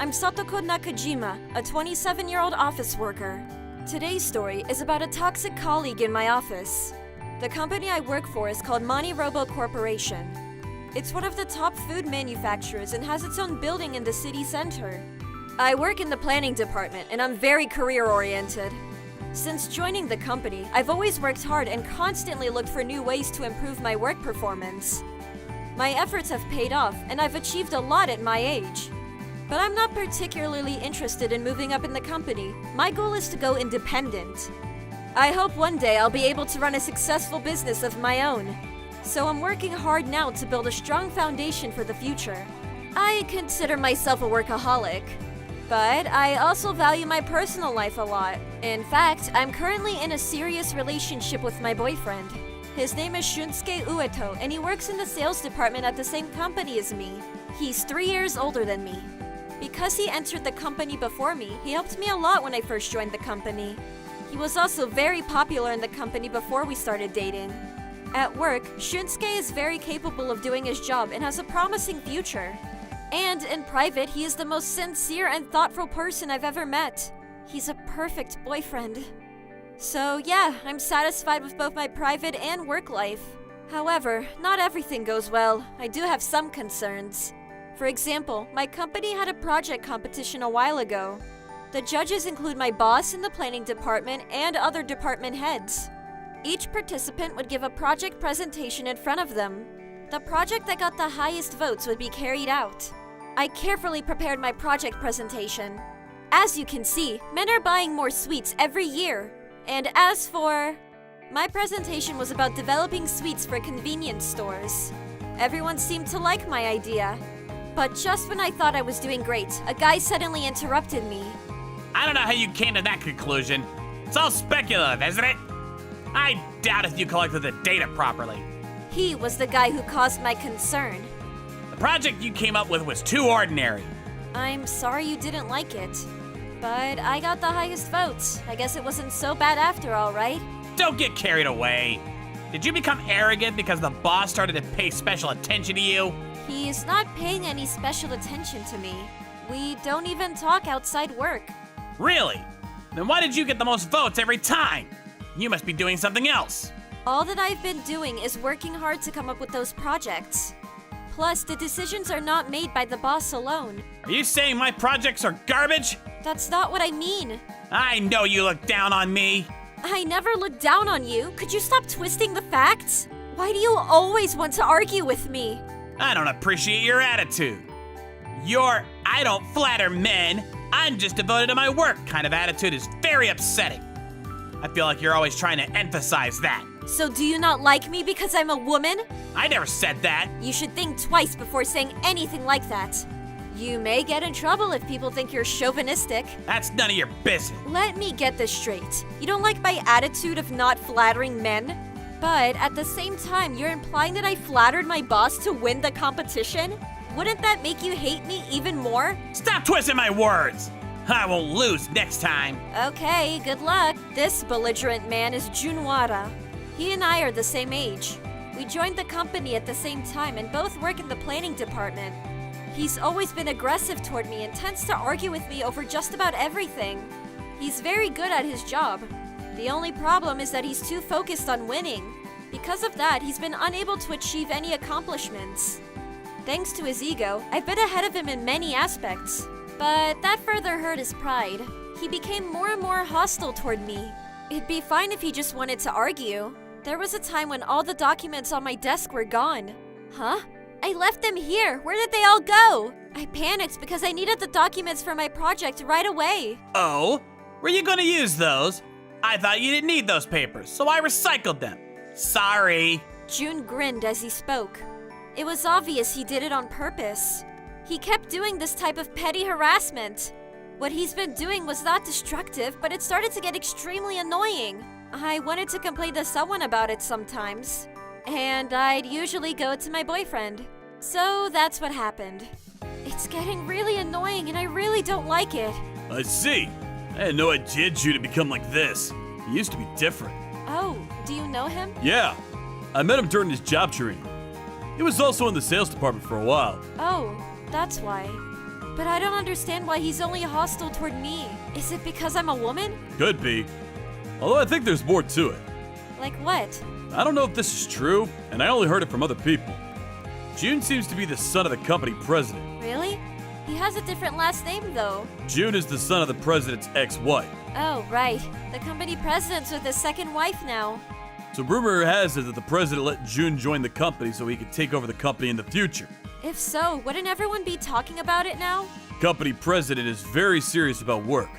I'm Satoko Nakajima, a 27-year-old office worker. Today's story is about a toxic colleague in my office. The company I work for is called MoniRobo Corporation. It's one of the top food manufacturers and has its own building in the city center. I work in the planning department and I'm very career-oriented. Since joining the company, I've always worked hard and constantly looked for new ways to improve my work performance. My efforts have paid off and I've achieved a lot at my age. But I'm not particularly interested in moving up in the company. My goal is to go independent. I hope one day I'll be able to run a successful business of my own. So I'm working hard now to build a strong foundation for the future. I consider myself a workaholic. But I also value my personal life a lot. In fact, I'm currently in a serious relationship with my boyfriend. His name is Shunsuke Ueto, and he works in the sales department at the same company as me. He's 3 years older than me. Because he entered the company before me, he helped me a lot when I first joined the company. He was also very popular in the company before we started dating. At work, Shunsuke is very capable of doing his job and has a promising future. And in private, he is the most sincere and thoughtful person I've ever met. He's a perfect boyfriend. So yeah, I'm satisfied with both my private and work life. However, not everything goes well. I do have some concerns. For example, my company had a project competition a while ago. The judges include my boss in the planning department and other department heads. Each participant would give a project presentation in front of them. The project that got the highest votes would be carried out. I carefully prepared my project presentation. As you can see, men are buying more sweets every year. And as for... my presentation was about developing sweets for convenience stores. Everyone seemed to like my idea. But just when I thought I was doing great, a guy suddenly interrupted me. I don't know how you came to that conclusion. It's all speculative, isn't it? I doubt if you collected the data properly. He was the guy who caused my concern. The project you came up with was too ordinary. I'm sorry you didn't like it. But I got the highest votes. I guess it wasn't so bad after all, right? Don't get carried away. Did you become arrogant because the boss started to pay special attention to you? He's not paying any special attention to me. We don't even talk outside work. Really? Then why did you get the most votes every time? You must be doing something else. All that I've been doing is working hard to come up with those projects. Plus, the decisions are not made by the boss alone. Are you saying my projects are garbage? That's not what I mean. I know you look down on me. I never looked down on you. Could you stop twisting the facts? Why do you always want to argue with me? I don't appreciate your attitude. Your I don't flatter men, I'm just devoted to my work kind of attitude is very upsetting. I feel like you're always trying to emphasize that. So do you not like me because I'm a woman? I never said that. You should think twice before saying anything like that. You may get in trouble if people think you're chauvinistic. That's none of your business. Let me get this straight. You don't like my attitude of not flattering men? But at the same time, you're implying that I flattered my boss to win the competition? Wouldn't that make you hate me even more? Stop twisting my words. I won't lose next time. Okay, good luck. This belligerent man is Junwara. He and I are the same age. We joined the company at the same time and both work in the planning department. He's always been aggressive toward me and tends to argue with me over just about everything. He's very good at his job. The only problem is that he's too focused on winning. Because of that, he's been unable to achieve any accomplishments. Thanks to his ego, I've been ahead of him in many aspects. But that further hurt his pride. He became more and more hostile toward me. It'd be fine if he just wanted to argue. There was a time when all the documents on my desk were gone. Huh? I left them here. Where did they all go? I panicked because I needed the documents for my project right away. Oh? Were you gonna use those? I thought you didn't need those papers, so I recycled them. Sorry. Jun grinned as he spoke. It was obvious he did it on purpose. He kept doing this type of petty harassment. What he's been doing was not destructive, but it started to get extremely annoying. I wanted to complain to someone about it sometimes. And I'd usually go to my boyfriend. So that's what happened. It's getting really annoying and I really don't like it. I see. I had no idea Jude had become like this. He used to be different. Oh, do you know him? Yeah, I met him during his job training. He was also in the sales department for a while. Oh, that's why. But I don't understand why he's only hostile toward me. Is it because I'm a woman? Could be. Although I think there's more to it. Like what? I don't know if this is true, and I only heard it from other people. June seems to be the son of the company president. Really? He has a different last name, though. June is the son of the president's ex-wife. Oh, right. The company president's with his second wife now. So rumor has it that the president let June join the company so he could take over the company in the future. If so, wouldn't everyone be talking about it now? Company president is very serious about work.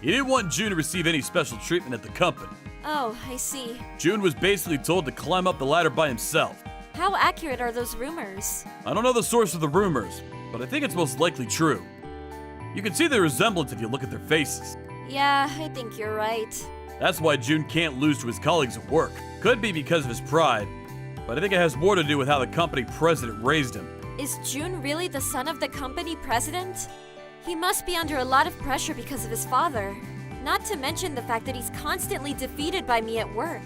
He didn't want June to receive any special treatment at the company. Oh, I see. June was basically told to climb up the ladder by himself. How accurate are those rumors? I don't know the source of the rumors, but I think it's most likely true. You can see the resemblance if you look at their faces. Yeah, I think you're right. That's why June can't lose to his colleagues at work. Could be because of his pride, but I think it has more to do with how the company president raised him. Is June really the son of the company president? He must be under a lot of pressure because of his father. Not to mention the fact that he's constantly defeated by me at work.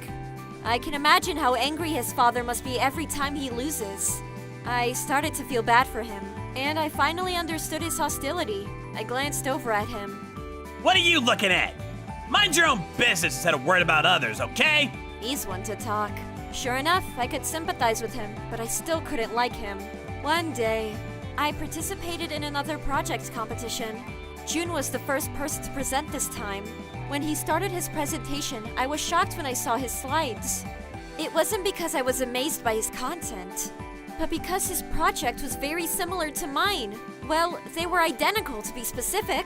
I can imagine how angry his father must be every time he loses. I started to feel bad for him, and I finally understood his hostility. I glanced over at him. What are you looking at? Mind your own business instead of worried about others, okay? He's one to talk. Sure enough, I could sympathize with him, but I still couldn't like him. One day, I participated in another project competition. June was the first person to present this time. When he started his presentation, I was shocked when I saw his slides. It wasn't because I was amazed by his content, but because his project was very similar to mine. Well, they were identical to be specific.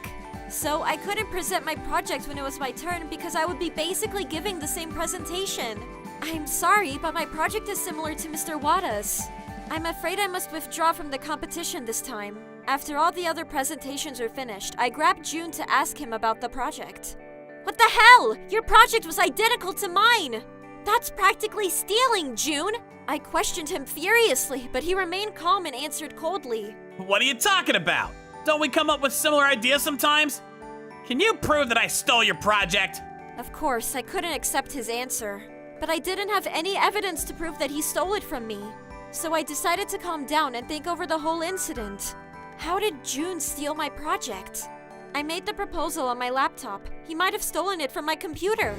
So I couldn't present my project when it was my turn because I would be basically giving the same presentation. I'm sorry, but my project is similar to Mr. Wada's. I'm afraid I must withdraw from the competition this time. After all the other presentations were finished, I grabbed June to ask him about the project. What the hell? Your project was identical to mine! That's practically stealing, June! I questioned him furiously, but he remained calm and answered coldly. What are you talking about? Don't we come up with similar ideas sometimes? Can you prove that I stole your project? Of course, I couldn't accept his answer, but I didn't have any evidence to prove that he stole it from me. So I decided to calm down and think over the whole incident. How did June steal my project? I made the proposal on my laptop. He might have stolen it from my computer.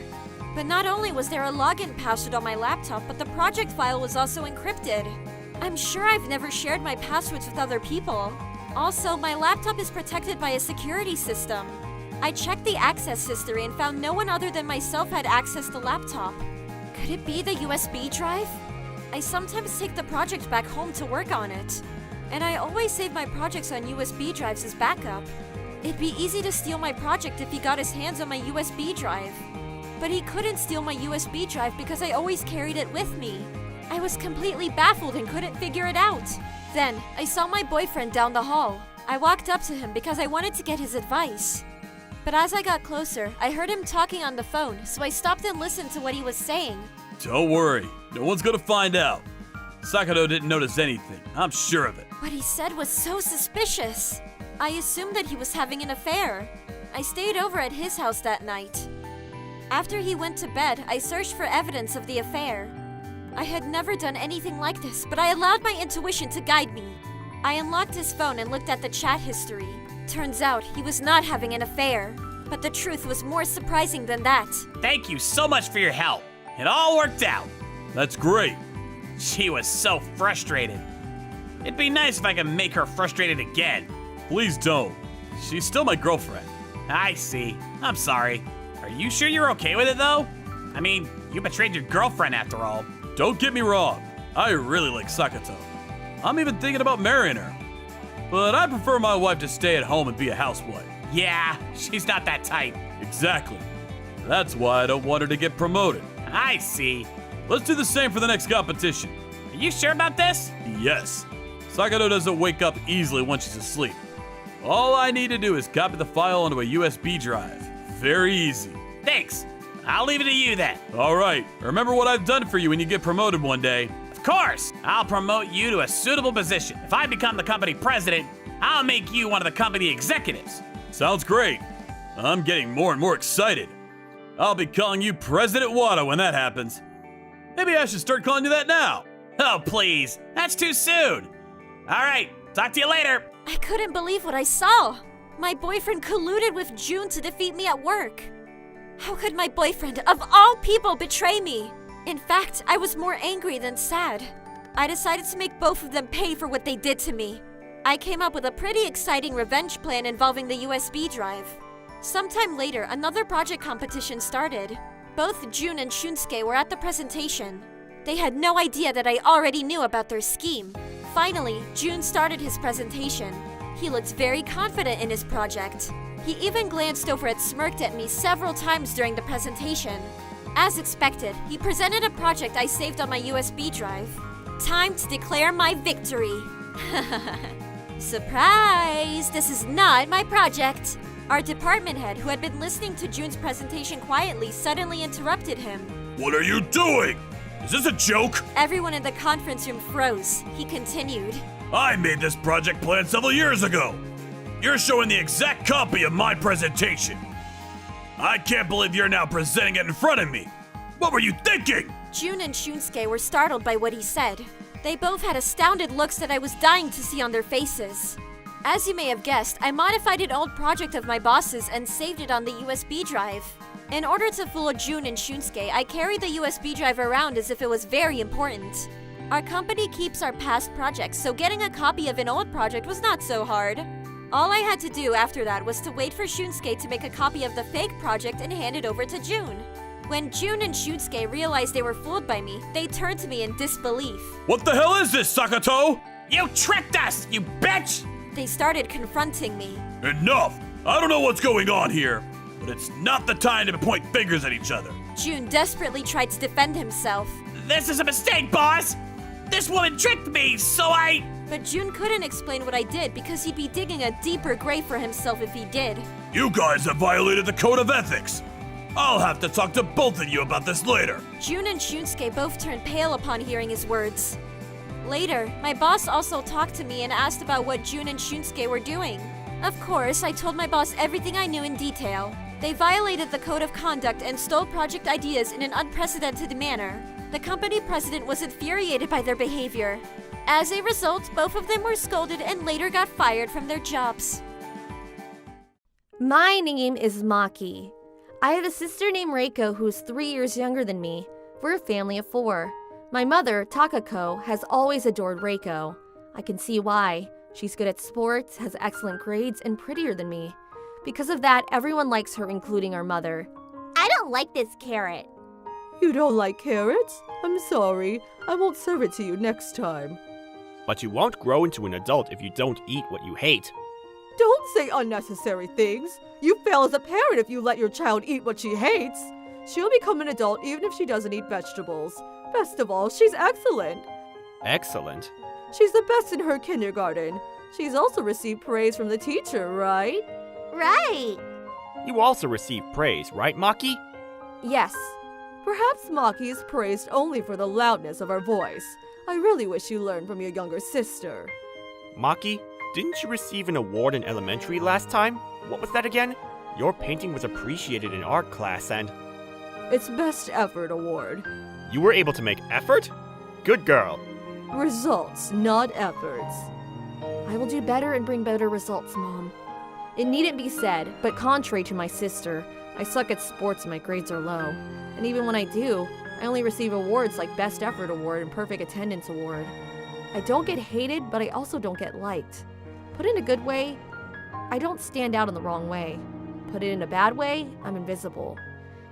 But not only was there a login password on my laptop, but the project file was also encrypted. I'm sure I've never shared my passwords with other people. Also, my laptop is protected by a security system. I checked the access history and found no one other than myself had access to the laptop. Could it be the USB drive? I sometimes take the project back home to work on it. And I always save my projects on USB drives as backup. It'd be easy to steal my project if he got his hands on my USB drive. But he couldn't steal my USB drive because I always carried it with me. I was completely baffled and couldn't figure it out. Then, I saw my boyfriend down the hall. I walked up to him because I wanted to get his advice. But as I got closer, I heard him talking on the phone, so I stopped and listened to what he was saying. Don't worry, no one's gonna find out. Sakato didn't notice anything, I'm sure of it. What he said was so suspicious. I assumed that he was having an affair. I stayed over at his house that night. After he went to bed, I searched for evidence of the affair. I had never done anything like this, but I allowed my intuition to guide me. I unlocked his phone and looked at the chat history. Turns out he was not having an affair. But the truth was more surprising than that. Thank you so much for your help. It all worked out. That's great. She was so frustrated. It'd be nice if I could make her frustrated again. Please don't. She's still my girlfriend. I see. I'm sorry. Are you sure you're okay with it, though? I mean, you betrayed your girlfriend after all. Don't get me wrong. I really like Sakato. I'm even thinking about marrying her. But I prefer my wife to stay at home and be a housewife. Yeah, she's not that type. Exactly. That's why I don't want her to get promoted. I see. Let's do the same for the next competition. Are you sure about this? Yes. Sakato doesn't wake up easily once she's asleep. All I need to do is copy the file onto a USB drive. Very easy. Thanks. I'll leave it to you then. All right. Remember what I've done for you when you get promoted one day. Of course. I'll promote you to a suitable position. If I become the company president, I'll make you one of the company executives. Sounds great. I'm getting more and more excited. I'll be calling you President Wada when that happens. Maybe I should start calling you that now. Oh, please. That's too soon. All right. Talk to you later. I couldn't believe what I saw. My boyfriend colluded with June to defeat me at work. How could my boyfriend, of all people, betray me? In fact, I was more angry than sad. I decided to make both of them pay for what they did to me. I came up with a pretty exciting revenge plan involving the USB drive. Sometime later, another project competition started. Both Jun and Shunsuke were at the presentation. They had no idea that I already knew about their scheme. Finally, Jun started his presentation. He looked very confident in his project. He even glanced over and smirked at me several times during the presentation. As expected, he presented a project I saved on my USB drive. Time to declare my victory. Surprise! This is not my project. Our department head, who had been listening to Jun's presentation quietly, suddenly interrupted him. What are you doing? Is this a joke? Everyone in the conference room froze. He continued. I made this project plan several years ago. You're showing the exact copy of my presentation. I can't believe you're now presenting it in front of me. What were you thinking? Jun and Shunsuke were startled by what he said. They both had astounded looks that I was dying to see on their faces. As you may have guessed, I modified an old project of my boss's and saved it on the USB drive. In order to fool Jun and Shunsuke, I carried the USB drive around as if it was very important. Our company keeps our past projects, so getting a copy of an old project was not so hard. All I had to do after that was to wait for Shunsuke to make a copy of the fake project and hand it over to Jun. When Jun and Shunsuke realized they were fooled by me, they turned to me in disbelief. What the hell is this, Sakato? You tricked us, you bitch! They started confronting me. Enough! I don't know what's going on here, but it's not the time to point fingers at each other. Jun desperately tried to defend himself. This is a mistake, boss! This woman tricked me, so I... But Jun couldn't explain what I did because he'd be digging a deeper grave for himself if he did. You guys have violated the code of ethics. I'll have to talk to both of you about this later. Jun and Shunsuke both turned pale upon hearing his words. Later, my boss also talked to me and asked about what Jun and Shunsuke were doing. Of course, I told my boss everything I knew in detail. They violated the code of conduct and stole project ideas in an unprecedented manner. The company president was infuriated by their behavior. As a result, both of them were scolded and later got fired from their jobs. My name is Maki. I have a sister named Reiko who's 3 years younger than me. We're a family of 4. My mother, Takako, has always adored Reiko. I can see why. She's good at sports, has excellent grades, and prettier than me. Because of that, everyone likes her, including our mother. I don't like this carrot. You don't like carrots? I'm sorry. I won't serve it to you next time. But you won't grow into an adult if you don't eat what you hate. Don't say unnecessary things. You fail as a parent if you let your child eat what she hates. She'll become an adult even if she doesn't eat vegetables. Best of all, she's excellent. Excellent. She's the best in her kindergarten. She's also received praise from the teacher, right? Right. You also receive praise, right, Maki? Yes. Perhaps Maki is praised only for the loudness of her voice. I really wish you learned from your younger sister. Maki, didn't you receive an award in elementary last time? What was that again? Your painting was appreciated in art class and... It's Best Effort Award. You were able to make effort? Good girl. Results, not efforts. I will do better and bring better results, Mom. It needn't be said, but contrary to my sister, I suck at sports and my grades are low. And even when I do, I only receive awards like Best Effort Award and Perfect Attendance Award. I don't get hated, but I also don't get liked. Put in a good way, I don't stand out in the wrong way. Put it in a bad way, I'm invisible.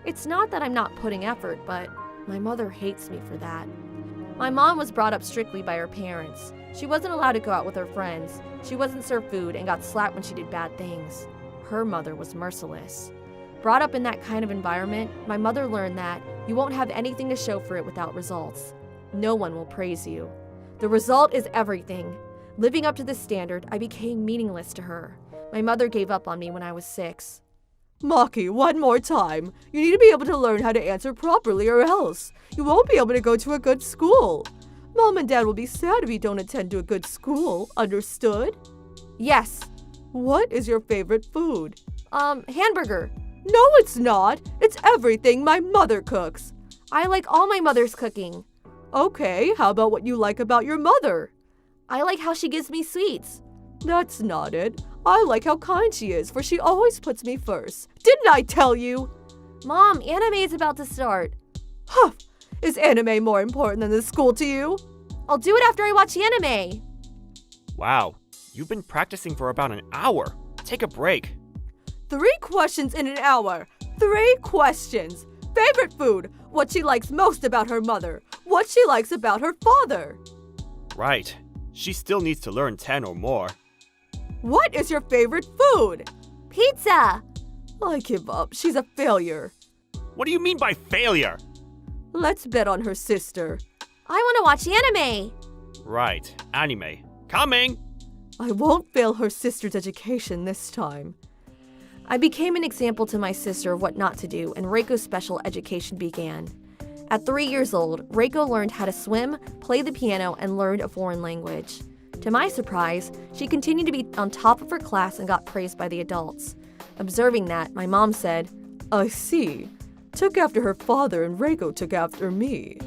It's not that I'm not putting effort, but my mother hates me for that. My mom was brought up strictly by her parents. She wasn't allowed to go out with her friends. She wasn't served food and got slapped when she did bad things. Her mother was merciless. Brought up in that kind of environment, my mother learned that you won't have anything to show for it without results. No one will praise you. The result is everything. Living up to this standard, I became meaningless to her. My mother gave up on me when I was 6. Maki, one more time. You need to be able to learn how to answer properly or else you won't be able to go to a good school. Mom and Dad will be sad if you don't attend to a good school. Understood? Yes. What is your favorite food? Hamburger. No, it's not. It's everything my mother cooks. I like all my mother's cooking. Okay, how about what you like about your mother? I like how she gives me sweets. That's not it. I like how kind she is, for she always puts me first. Didn't I tell you? Mom, anime is about to start. Huh. Is anime more important than the school to you? I'll do it after I watch anime. Wow, you've been practicing for about an hour. Take a break. 3 questions in an hour. 3 questions. Favorite food. What she likes most about her mother. What she likes about her father. Right. She still needs to learn 10 or more. What is your favorite food? Pizza. I give up. She's a failure. What do you mean by failure? Let's bet on her sister. I want to watch anime. Right, anime. Coming! I won't fail her sister's education this time. I became an example to my sister of what not to do, and Reiko's special education began. At 3 years old, Reiko learned how to swim, play the piano, and learned a foreign language. To my surprise, she continued to be on top of her class and got praised by the adults. Observing that, my mom said, I see. Took after her father and Reiko took after me.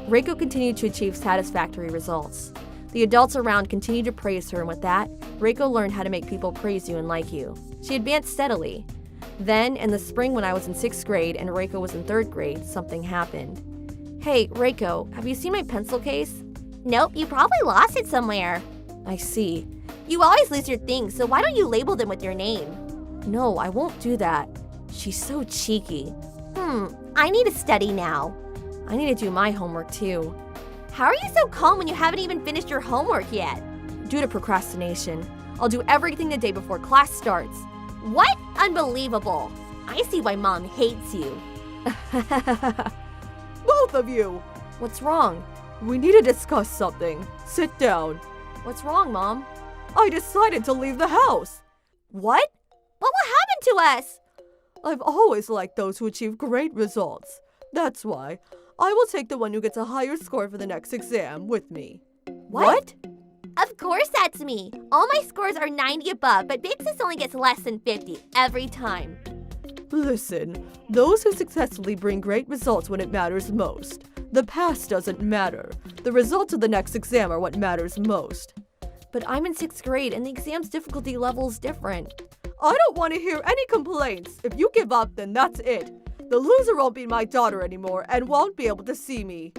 Reiko continued to achieve satisfactory results. The adults around continued to praise her, and with that, Reiko learned how to make people praise you and like you. She advanced steadily. Then, in the spring when I was in 6th grade and Reiko was in 3rd grade, something happened. Hey, Reiko, have you seen my pencil case? Nope, you probably lost it somewhere. I see. You always lose your things, so why don't you label them with your name? No, I won't do that. She's so cheeky. I need to study now. I need to do my homework too. How are you so calm when you haven't even finished your homework yet? Due to procrastination. I'll do everything the day before class starts. What? Unbelievable. I see why Mom hates you. Both of you! What's wrong? We need to discuss something. Sit down. What's wrong, Mom? I decided to leave the house. What? What will happen to us? I've always liked those who achieve great results. That's why I will take the one who gets a higher score for the next exam with me. What? Of course that's me. All my scores are 90 above, but Big Sis only gets less than 50 every time. Listen, those who successfully bring great results when it matters most. The past doesn't matter. The results of the next exam are what matters most. But I'm in 6th grade and the exam's difficulty level is different. I don't want to hear any complaints. If you give up, then that's it. The loser won't be my daughter anymore and won't be able to see me.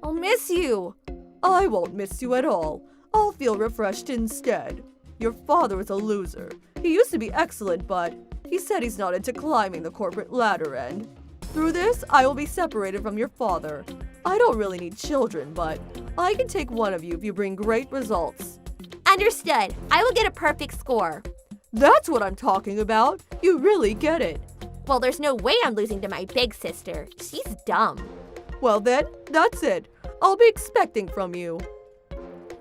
I'll miss you. I won't miss you at all. I'll feel refreshed instead. Your father is a loser. He used to be excellent, but he said he's not into climbing the corporate ladder and through this, I will be separated from your father. I don't really need children, but I can take one of you if you bring great results. Understood. I will get a perfect score. That's what I'm talking about. You really get it. Well, there's no way I'm losing to my big sister. She's dumb. Well then, that's it. I'll be expecting from you.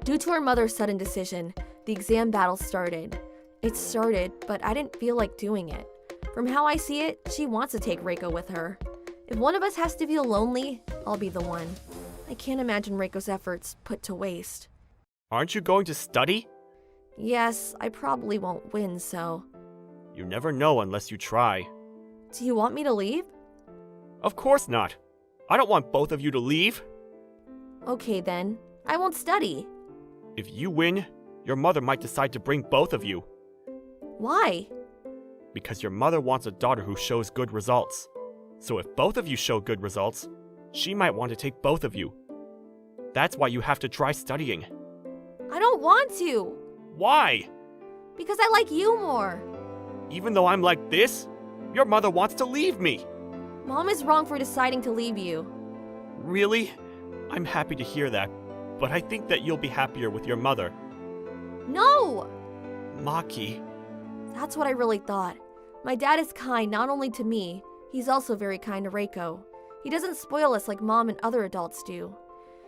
Due to her mother's sudden decision, the exam battle started. It started, but I didn't feel like doing it. From how I see it, she wants to take Reiko with her. If one of us has to feel lonely, I'll be the one. I can't imagine Reiko's efforts put to waste. Aren't you going to study? Yes, I probably won't win, so... You never know unless you try. Do you want me to leave? Of course not. I don't want both of you to leave. Okay then, I won't study. If you win, your mother might decide to bring both of you. Why? Because your mother wants a daughter who shows good results. So if both of you show good results, she might want to take both of you. That's why you have to try studying. I don't want to. Why? Because I like you more. Even though I'm like this, your mother wants to leave me. Mom is wrong for deciding to leave you. Really? I'm happy to hear that, but I think that you'll be happier with your mother. No! Maki. That's what I really thought. My dad is kind not only to me, he's also very kind to Reiko. He doesn't spoil us like Mom and other adults do.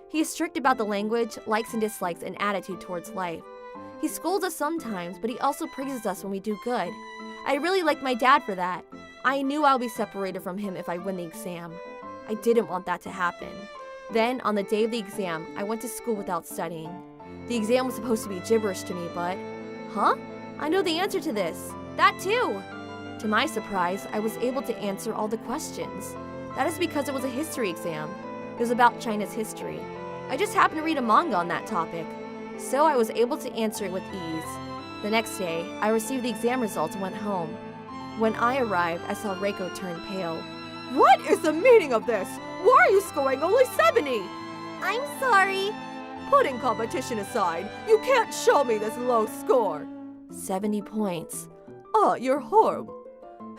He is strict about the language, likes and dislikes, and attitude towards life. He scolds us sometimes, but he also praises us when we do good. I really like my dad for that. I knew I'll be separated from him if I win the exam. I didn't want that to happen. Then, on the day of the exam, I went to school without studying. The exam was supposed to be gibberish to me, but... Huh? I know the answer to this. That too! To my surprise, I was able to answer all the questions. That is because it was a history exam. It was about China's history. I just happened to read a manga on that topic, so I was able to answer it with ease. The next day, I received the exam results and went home. When I arrived, I saw Reiko turn pale. What is the meaning of this? Why are you scoring only 70? I'm sorry. Putting competition aside, you can't show me this low score. 70 points. Oh, you're home.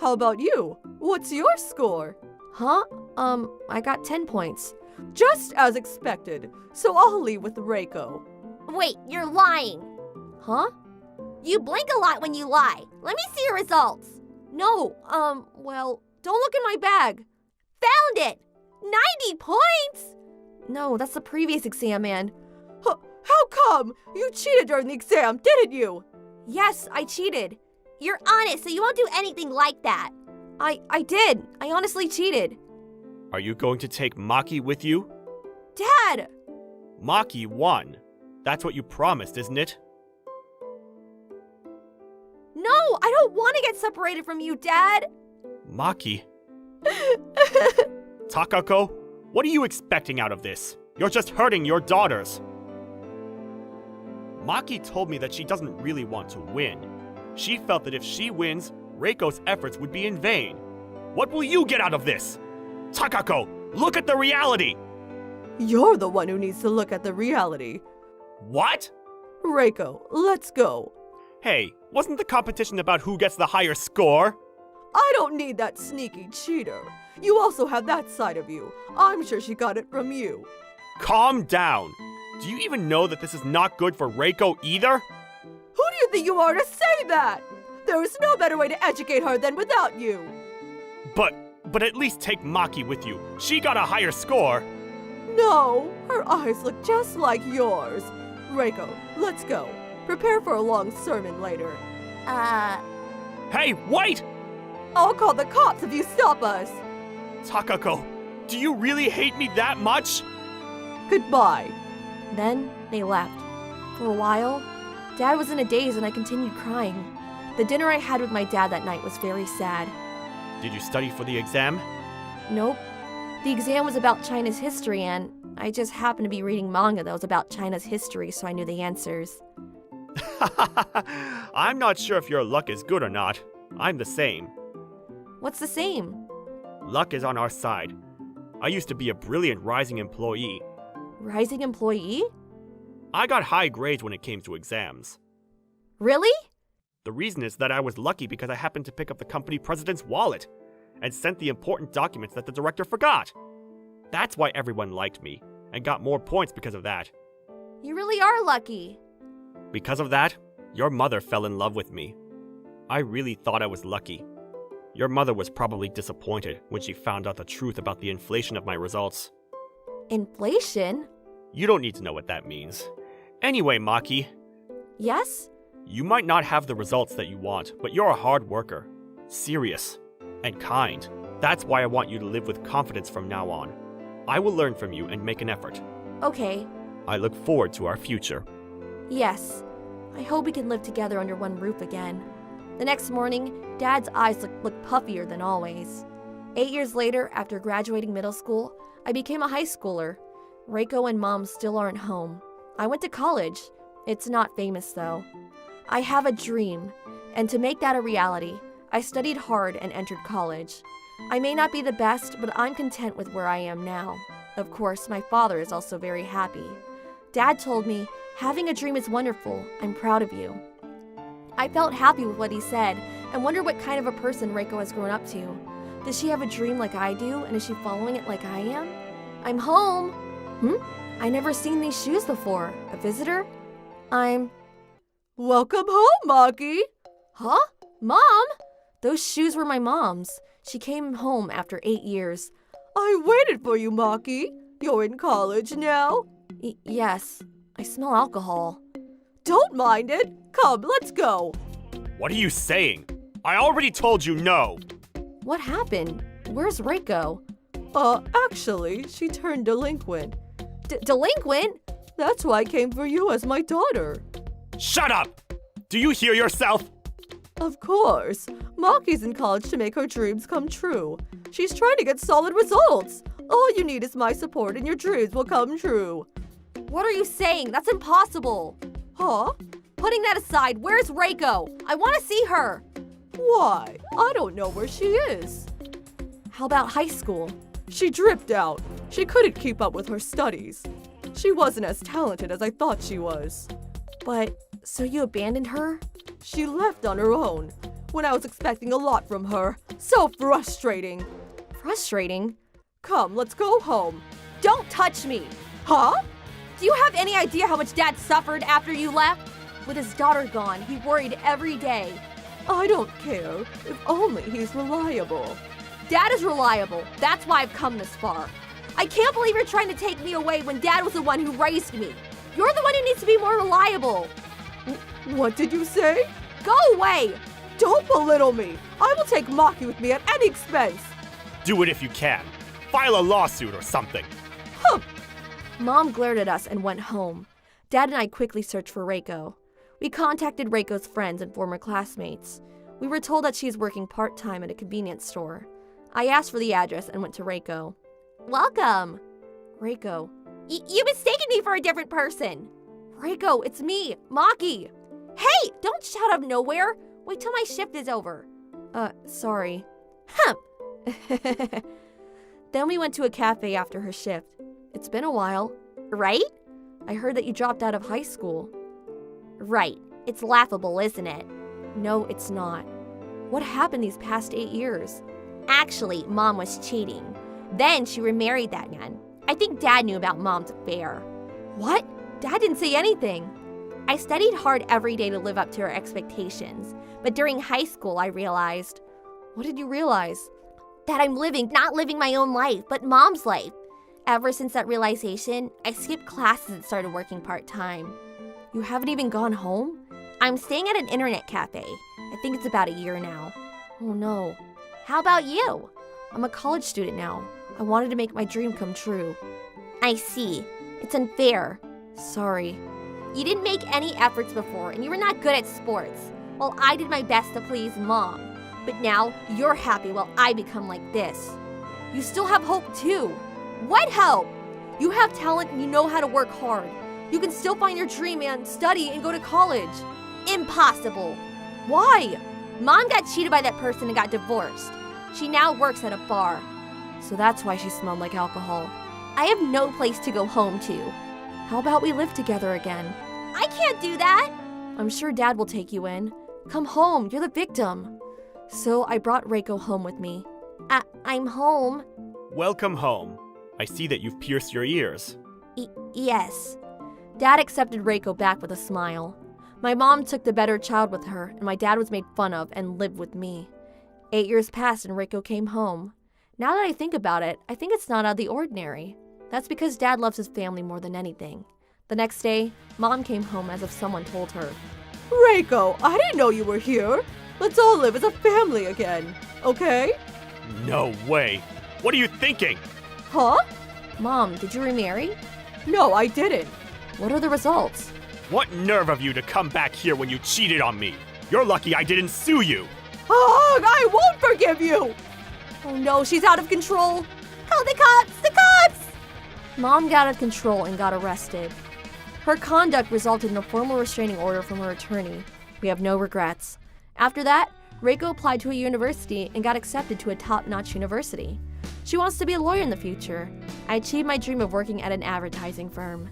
How about you? What's your score? Huh? I got 10 points. Just as expected, so I'll leave with Reiko. Wait, you're lying. Huh? You blink a lot when you lie. Let me see your results. No, well, don't look in my bag. Found it! 90 points! No, that's the previous exam, man. How come? You cheated during the exam, didn't you? Yes, I cheated. You're honest, so you won't do anything like that. I did. I honestly cheated. Are you going to take Maki with you? Dad! Maki won. That's what you promised, isn't it? No, I don't want to get separated from you, Dad. Maki. Takako, what are you expecting out of this? You're just hurting your daughters. Maki told me that she doesn't really want to win. She felt that if she wins, Reiko's efforts would be in vain. What will you get out of this? Takako, look at the reality! You're the one who needs to look at the reality. What? Reiko, let's go. Hey, wasn't the competition about who gets the higher score? I don't need that sneaky cheater. You also have that side of you. I'm sure she got it from you. Calm down. Do you even know that this is not good for Reiko either? Who do you think you are to say that? There is no better way to educate her than without you. But at least take Maki with you. She got a higher score. No, her eyes look just like yours. Reiko, let's go. Prepare for a long sermon later. Hey, wait! I'll call the cops if you stop us. Takako, do you really hate me that much? Goodbye. Then they left. For a while, Dad was in a daze and I continued crying. The dinner I had with my dad that night was very sad. Did you study for the exam? Nope. The exam was about China's history and I just happened to be reading manga that was about China's history, so I knew the answers. I'm not sure if your luck is good or not. I'm the same. What's the same? Luck is on our side. I used to be a brilliant rising employee. Rising employee? I got high grades when it came to exams. Really? The reason is that I was lucky because I happened to pick up the company president's wallet and sent the important documents that the director forgot. That's why everyone liked me and got more points because of that. You really are lucky. Because of that, your mother fell in love with me. I really thought I was lucky. Your mother was probably disappointed when she found out the truth about the inflation of my results. Inflation? You don't need to know what that means. Anyway, Maki, Yes? you might not have the results that you want, but you're a hard worker, serious, and kind. That's why I want you to live with confidence from now on. I will learn from you and make an effort. Okay. I look forward to our future. Yes. I hope we can live together under one roof again. The next morning, Dad's eyes looked puffier than always. 8 years later, after graduating middle school, I became a high schooler. Reiko and Mom still aren't home. I went to college. It's not famous, though. I have a dream, and to make that a reality, I studied hard and entered college. I may not be the best, but I'm content with where I am now. Of course, my father is also very happy. Dad told me, having a dream is wonderful. I'm proud of you. I felt happy with what he said and wondered what kind of a person Reiko has grown up to. Does she have a dream like I do, and is she following it like I am? I'm home. I never seen these shoes before. A visitor? Welcome home, Maki. Huh? Mom? Those shoes were my mom's. She came home after 8 years. I waited for you, Maki. You're in college now? Yes. I smell alcohol. Don't mind it. Come, let's go. What are you saying? I already told you no. What happened? Where's Reiko? Actually, she turned delinquent. Delinquent? That's why I came for you as my daughter. Shut up! Do you hear yourself? Of course. Maki's in college to make her dreams come true. She's trying to get solid results. All you need is my support and your dreams will come true. What are you saying? That's impossible. Huh? putting that aside, where's Reiko? I want to see her. Why? I don't know where she is. How about high school? She dripped out. She couldn't keep up with her studies. She wasn't as talented as I thought she was. But, so you abandoned her? She left on her own when I was expecting a lot from her. So frustrating. Frustrating? Come, let's go home. Don't touch me! Huh? Do you have any idea how much Dad suffered after you left? With his daughter gone, he worried every day. I don't care, if only he's reliable. Dad is reliable. That's why I've come this far. I can't believe you're trying to take me away when Dad was the one who raised me. You're the one who needs to be more reliable. What did you say? Go away! Don't belittle me. I will take Maki with me at any expense. Do it if you can. File a lawsuit or something. Huh. Mom glared at us and went home. Dad and I quickly searched for Reiko. We contacted Reiko's friends and former classmates. We were told that she's working part-time at a convenience store. I asked for the address and went to Reiko. Welcome. Reiko. You mistaken me for a different person. Reiko, it's me, Maki. Hey, don't shout out of nowhere. Wait till my shift is over. Sorry. Huh. Then we went to a cafe after her shift. It's been a while. Right? I heard that you dropped out of high school. Right. It's laughable, isn't it? No, it's not. What happened these past 8 years? Actually, Mom was cheating. Then she remarried that man. I think Dad knew about Mom's affair. What? Dad didn't say anything. I studied hard every day to live up to her expectations. But during high school, I realized... What did you realize? That I'm not living my own life, but Mom's life. Ever since that realization, I skipped classes and started working part-time. You haven't even gone home? I'm staying at an internet cafe. I think it's about a year now. Oh no. How about you? I'm a college student now. I wanted to make my dream come true. I see. It's unfair. Sorry. You didn't make any efforts before, and you were not good at sports. Well, I did my best to please Mom. But now, you're happy while I become like this. You still have hope too. What hope? You have talent and you know how to work hard. You can still find your dream and study and go to college. Impossible. Why? Mom got cheated by that person and got divorced. She now works at a bar. So that's why she smelled like alcohol. I have no place to go home to. How about we live together again? I can't do that. I'm sure Dad will take you in. Come home, you're the victim. So I brought Reiko home with me. I'm home. Welcome home. I see that you've pierced your ears. Yes. Dad accepted Reiko back with a smile. My mom took the better child with her, and my dad was made fun of and lived with me. 8 years passed and Reiko came home. Now that I think about it, I think it's not out of the ordinary. That's because Dad loves his family more than anything. The next day, Mom came home as if someone told her. Reiko, I didn't know you were here. Let's all live as a family again, okay? No way. What are you thinking? Huh? Mom, did you remarry? No, I didn't. What are the results? What nerve of you to come back here when you cheated on me? You're lucky I didn't sue you. Ugh, I won't forgive you! Oh no, she's out of control. Call the cops! The cops! Mom got out of control and got arrested. Her conduct resulted in a formal restraining order from her attorney. We have no regrets. After that, Reiko applied to a university and got accepted to a top-notch university. She wants to be a lawyer in the future. I achieved my dream of working at an advertising firm.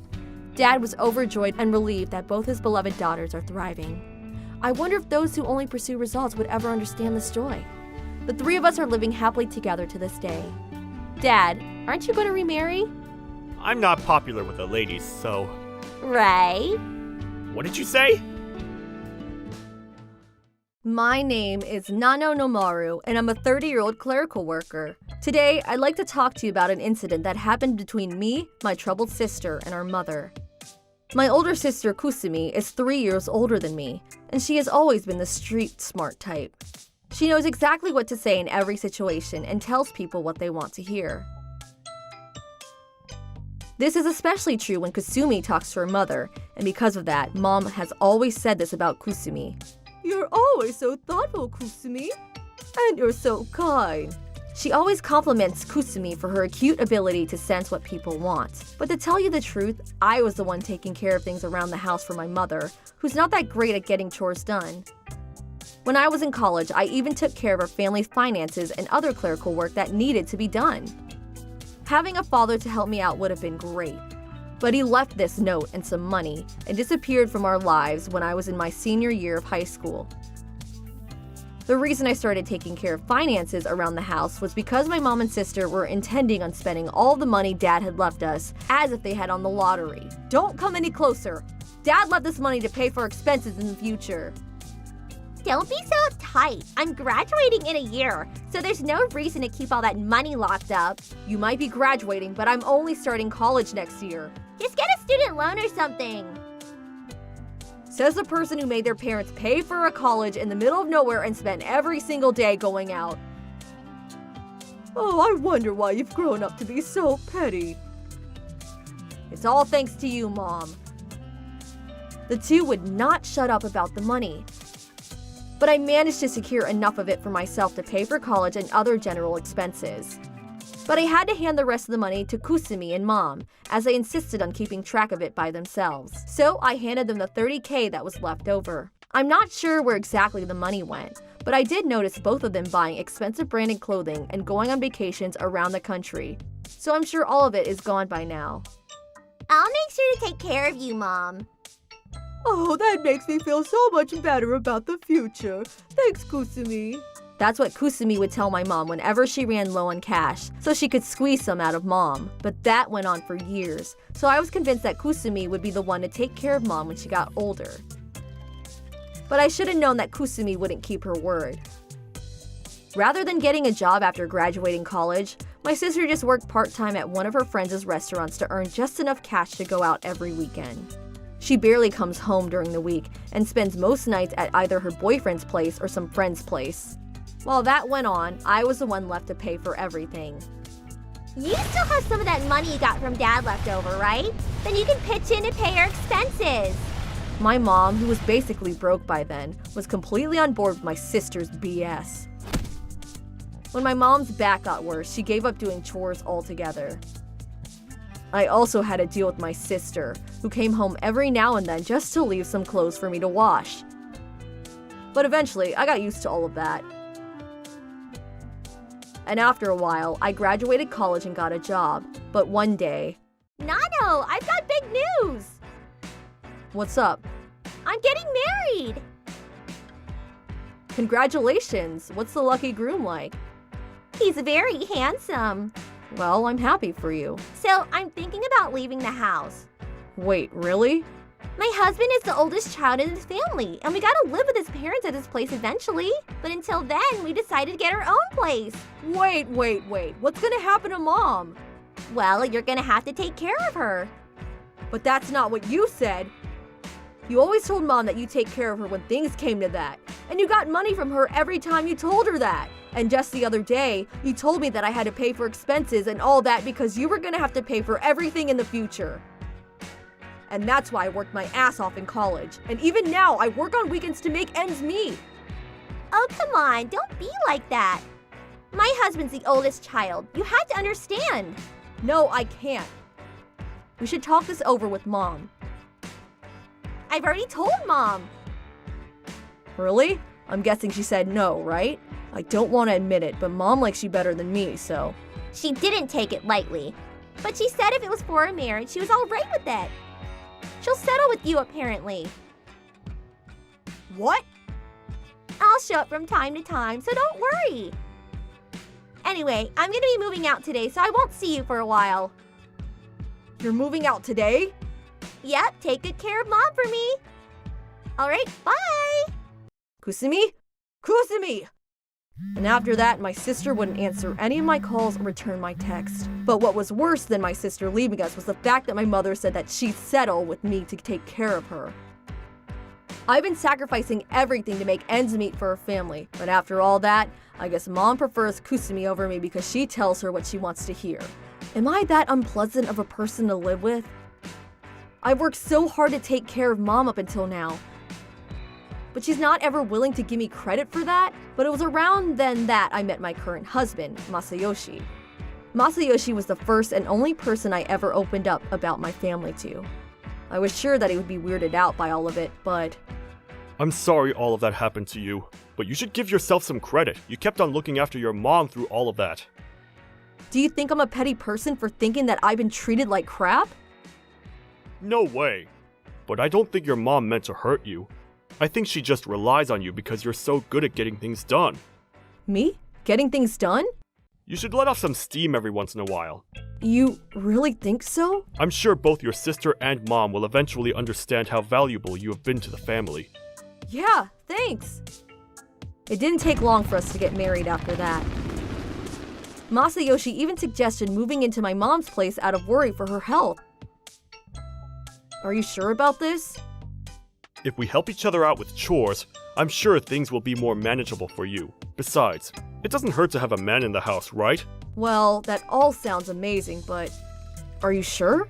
Dad was overjoyed and relieved that both his beloved daughters are thriving. I wonder if those who only pursue results would ever understand this joy. The three of us are living happily together to this day. Dad, aren't you going to remarry? I'm not popular with the ladies, so... Right. What did you say? My name is Nano Nomaru, and I'm a 30-year-old clerical worker. Today, I'd like to talk to you about an incident that happened between me, my troubled sister, and our mother. My older sister, Kusumi, is 3 years older than me, and she has always been the street-smart type. She knows exactly what to say in every situation and tells people what they want to hear. This is especially true when Kusumi talks to her mother, and because of that, Mom has always said this about Kusumi. You're always so thoughtful, Kusumi. And you're so kind. She always compliments Kusumi for her acute ability to sense what people want. But to tell you the truth, I was the one taking care of things around the house for my mother, who's not that great at getting chores done. When I was in college, I even took care of our family's finances and other clerical work that needed to be done. Having a father to help me out would have been great. But he left this note and some money and disappeared from our lives when I was in my senior year of high school. The reason I started taking care of finances around the house was because my mom and sister were intending on spending all the money Dad had left us as if they had on the lottery. Don't come any closer! Dad left this money to pay for expenses in the future. Don't be so uptight. I'm graduating in a year, so there's no reason to keep all that money locked up. You might be graduating, but I'm only starting college next year. Just get a student loan or something. Says the person who made their parents pay for a college in the middle of nowhere and spent every single day going out. Oh, I wonder why you've grown up to be so petty. It's all thanks to you, Mom. The two would not shut up about the money. But I managed to secure enough of it for myself to pay for college and other general expenses. But I had to hand the rest of the money to Kusumi and Mom, as they insisted on keeping track of it by themselves. So I handed them the $30K that was left over. I'm not sure where exactly the money went, but I did notice both of them buying expensive branded clothing and going on vacations around the country. So I'm sure all of it is gone by now. I'll make sure to take care of you, Mom. Oh, that makes me feel so much better about the future. Thanks, Kusumi. That's what Kusumi would tell my mom whenever she ran low on cash, so she could squeeze some out of Mom. But that went on for years, so I was convinced that Kusumi would be the one to take care of Mom when she got older. But I should have known that Kusumi wouldn't keep her word. Rather than getting a job after graduating college, my sister just worked part-time at one of her friends' restaurants to earn just enough cash to go out every weekend. She barely comes home during the week and spends most nights at either her boyfriend's place or some friend's place. While that went on, I was the one left to pay for everything. You still have some of that money you got from Dad left over, right? Then you can pitch in to pay our expenses. My mom, who was basically broke by then, was completely on board with my sister's BS. When my mom's back got worse, she gave up doing chores altogether. I also had to deal with my sister, who came home every now and then just to leave some clothes for me to wash. But eventually, I got used to all of that. And after a while, I graduated college and got a job. But one day... Nano, I've got big news! What's up? I'm getting married! Congratulations! What's the lucky groom like? He's very handsome. Well, I'm happy for you. So, I'm thinking about leaving the house. Wait, really? My husband is the oldest child in his family, and we gotta live with his parents at his place eventually. But until then, we decided to get our own place. Wait. What's gonna happen to Mom? Well, you're gonna have to take care of her. But that's not what you said. You always told Mom that you take care of her when things came to that. And you got money from her every time you told her that. And just the other day, you told me that I had to pay for expenses and all that because you were gonna have to pay for everything in the future. And that's why I worked my ass off in college. And even now, I work on weekends to make ends meet. Oh, come on, don't be like that. My husband's the oldest child. You had to understand. No, I can't. We should talk this over with Mom. I've already told Mom. Really? I'm guessing she said no, right? I don't want to admit it, but Mom likes you better than me, so... She didn't take it lightly. But she said if it was for a marriage, she was all right with it. She'll settle with you, apparently. What? I'll show up from time to time, so don't worry. Anyway, I'm gonna be moving out today, so I won't see you for a while. You're moving out today? Yep, take good care of Mom for me. Alright, bye! Kusumi? Kusumi! And after that, my sister wouldn't answer any of my calls or return my text. But what was worse than my sister leaving us was the fact that my mother said that she'd settle with me to take care of her. I've been sacrificing everything to make ends meet for her family, but after all that, I guess Mom prefers Kusumi over me because she tells her what she wants to hear. Am I that unpleasant of a person to live with? I've worked so hard to take care of Mom up until now. but she's not ever willing to give me credit for that. But it was around then that I met my current husband, Masayoshi. Masayoshi was the first and only person I ever opened up about my family to. I was sure that he would be weirded out by all of it, but... I'm sorry all of that happened to you, but you should give yourself some credit. You kept on looking after your mom through all of that. Do you think I'm a petty person for thinking that I've been treated like crap? No way. But I don't think your mom meant to hurt you. I think she just relies on you because you're so good at getting things done. Me? Getting things done? You should let off some steam every once in a while. You really think so? I'm sure both your sister and mom will eventually understand how valuable you have been to the family. Yeah, thanks. It didn't take long for us to get married after that. Masayoshi even suggested moving into my mom's place out of worry for her health. Are you sure about this? If we help each other out with chores, I'm sure things will be more manageable for you. Besides, it doesn't hurt to have a man in the house, right? Well, that all sounds amazing, but are you sure?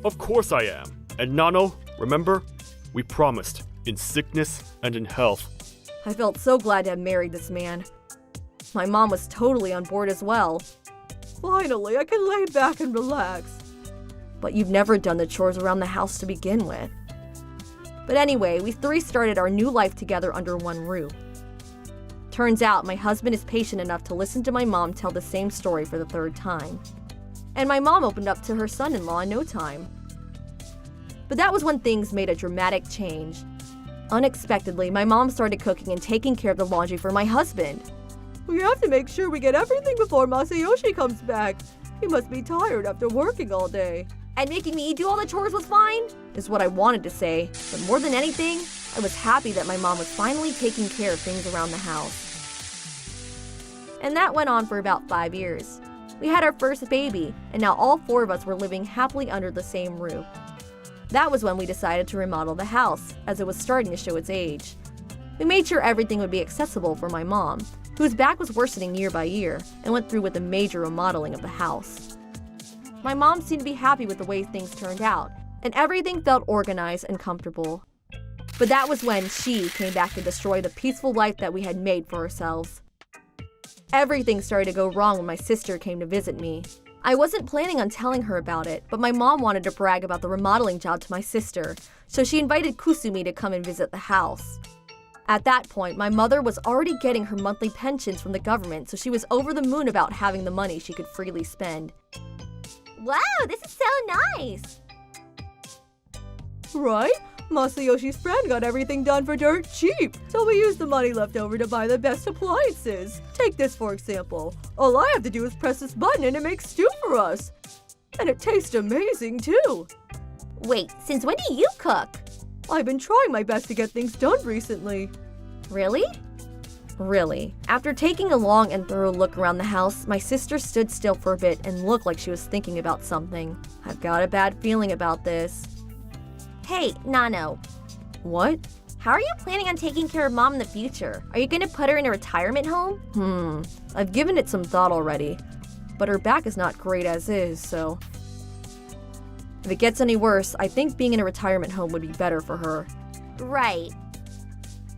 Of course I am. And Nano, remember? We promised, in sickness and in health. I felt so glad to have married this man. My mom was totally on board as well. Finally, I can lay back and relax. But you've never done the chores around the house to begin with. But anyway, we three started our new life together under one roof. Turns out my husband is patient enough to listen to my mom tell the same story for the third time. And my mom opened up to her son-in-law in no time. But that was when things made a dramatic change. Unexpectedly, my mom started cooking and taking care of the laundry for my husband. We have to make sure we get everything before Masayoshi comes back. He must be tired after working all day. And making me do all the chores was fine, is what I wanted to say. But more than anything, I was happy that my mom was finally taking care of things around the house. And that went on for about 5 years. We had our first baby, and now all 4 of us were living happily under the same roof. That was when we decided to remodel the house, as it was starting to show its age. We made sure everything would be accessible for my mom, whose back was worsening year by year, and went through with a major remodeling of the house. My mom seemed to be happy with the way things turned out, and everything felt organized and comfortable. But that was when she came back to destroy the peaceful life that we had made for ourselves. Everything started to go wrong when my sister came to visit me. I wasn't planning on telling her about it, but my mom wanted to brag about the remodeling job to my sister, so she invited Kusumi to come and visit the house. At that point, my mother was already getting her monthly pensions from the government, so she was over the moon about having the money she could freely spend. Wow, this is so nice! Right? Masayoshi's friend got everything done for dirt cheap, so we used the money left over to buy the best appliances. Take this for example. All I have to do is press this button and it makes stew for us. And it tastes amazing too. Wait, since when do you cook? I've been trying my best to get things done recently. Really? Really. After taking a long and thorough look around the house, my sister stood still for a bit and looked like she was thinking about something. I've got a bad feeling about this. Hey, Nano. What? How are you planning on taking care of Mom in the future? Are you gonna put her in a retirement home? I've given it some thought already. But her back is not great as is, so... If it gets any worse, I think being in a retirement home would be better for her. Right.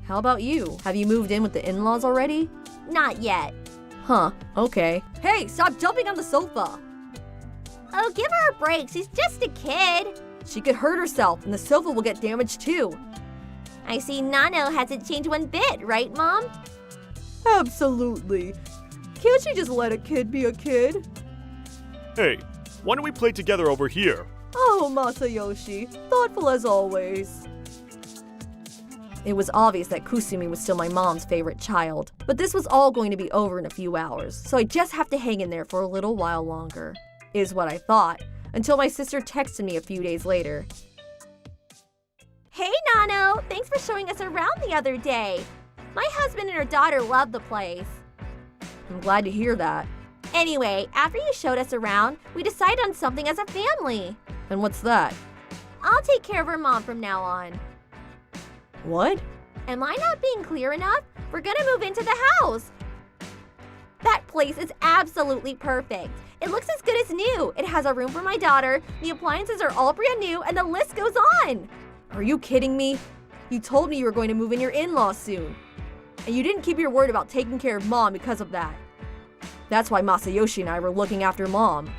How about you? Have you moved in with the in-laws already? Not yet. Huh, okay. Hey, stop jumping on the sofa! Oh, give her a break. She's just a kid. She could hurt herself, and the sofa will get damaged too. I see Nano hasn't changed one bit, right, Mom? Absolutely. Can't you just let a kid be a kid? Hey, why don't we play together over here? Oh, Masayoshi, thoughtful as always. It was obvious that Kusumi was still my mom's favorite child, but this was all going to be over in a few hours, so I just have to hang in there for a little while longer, is what I thought, until my sister texted me a few days later. Hey, Nano! Thanks for showing us around the other day. My husband and her daughter love the place. I'm glad to hear that. Anyway, after you showed us around, we decided on something as a family. And what's that? I'll take care of her mom from now on. What? Am I not being clear enough? We're gonna move into the house. That place is absolutely perfect. It looks as good as new. It has a room for my daughter, the appliances are all brand new, and the list goes on. Are you kidding me? You told me you were going to move in your in-laws soon. And you didn't keep your word about taking care of Mom because of that. That's why Masayoshi and I were looking after Mom.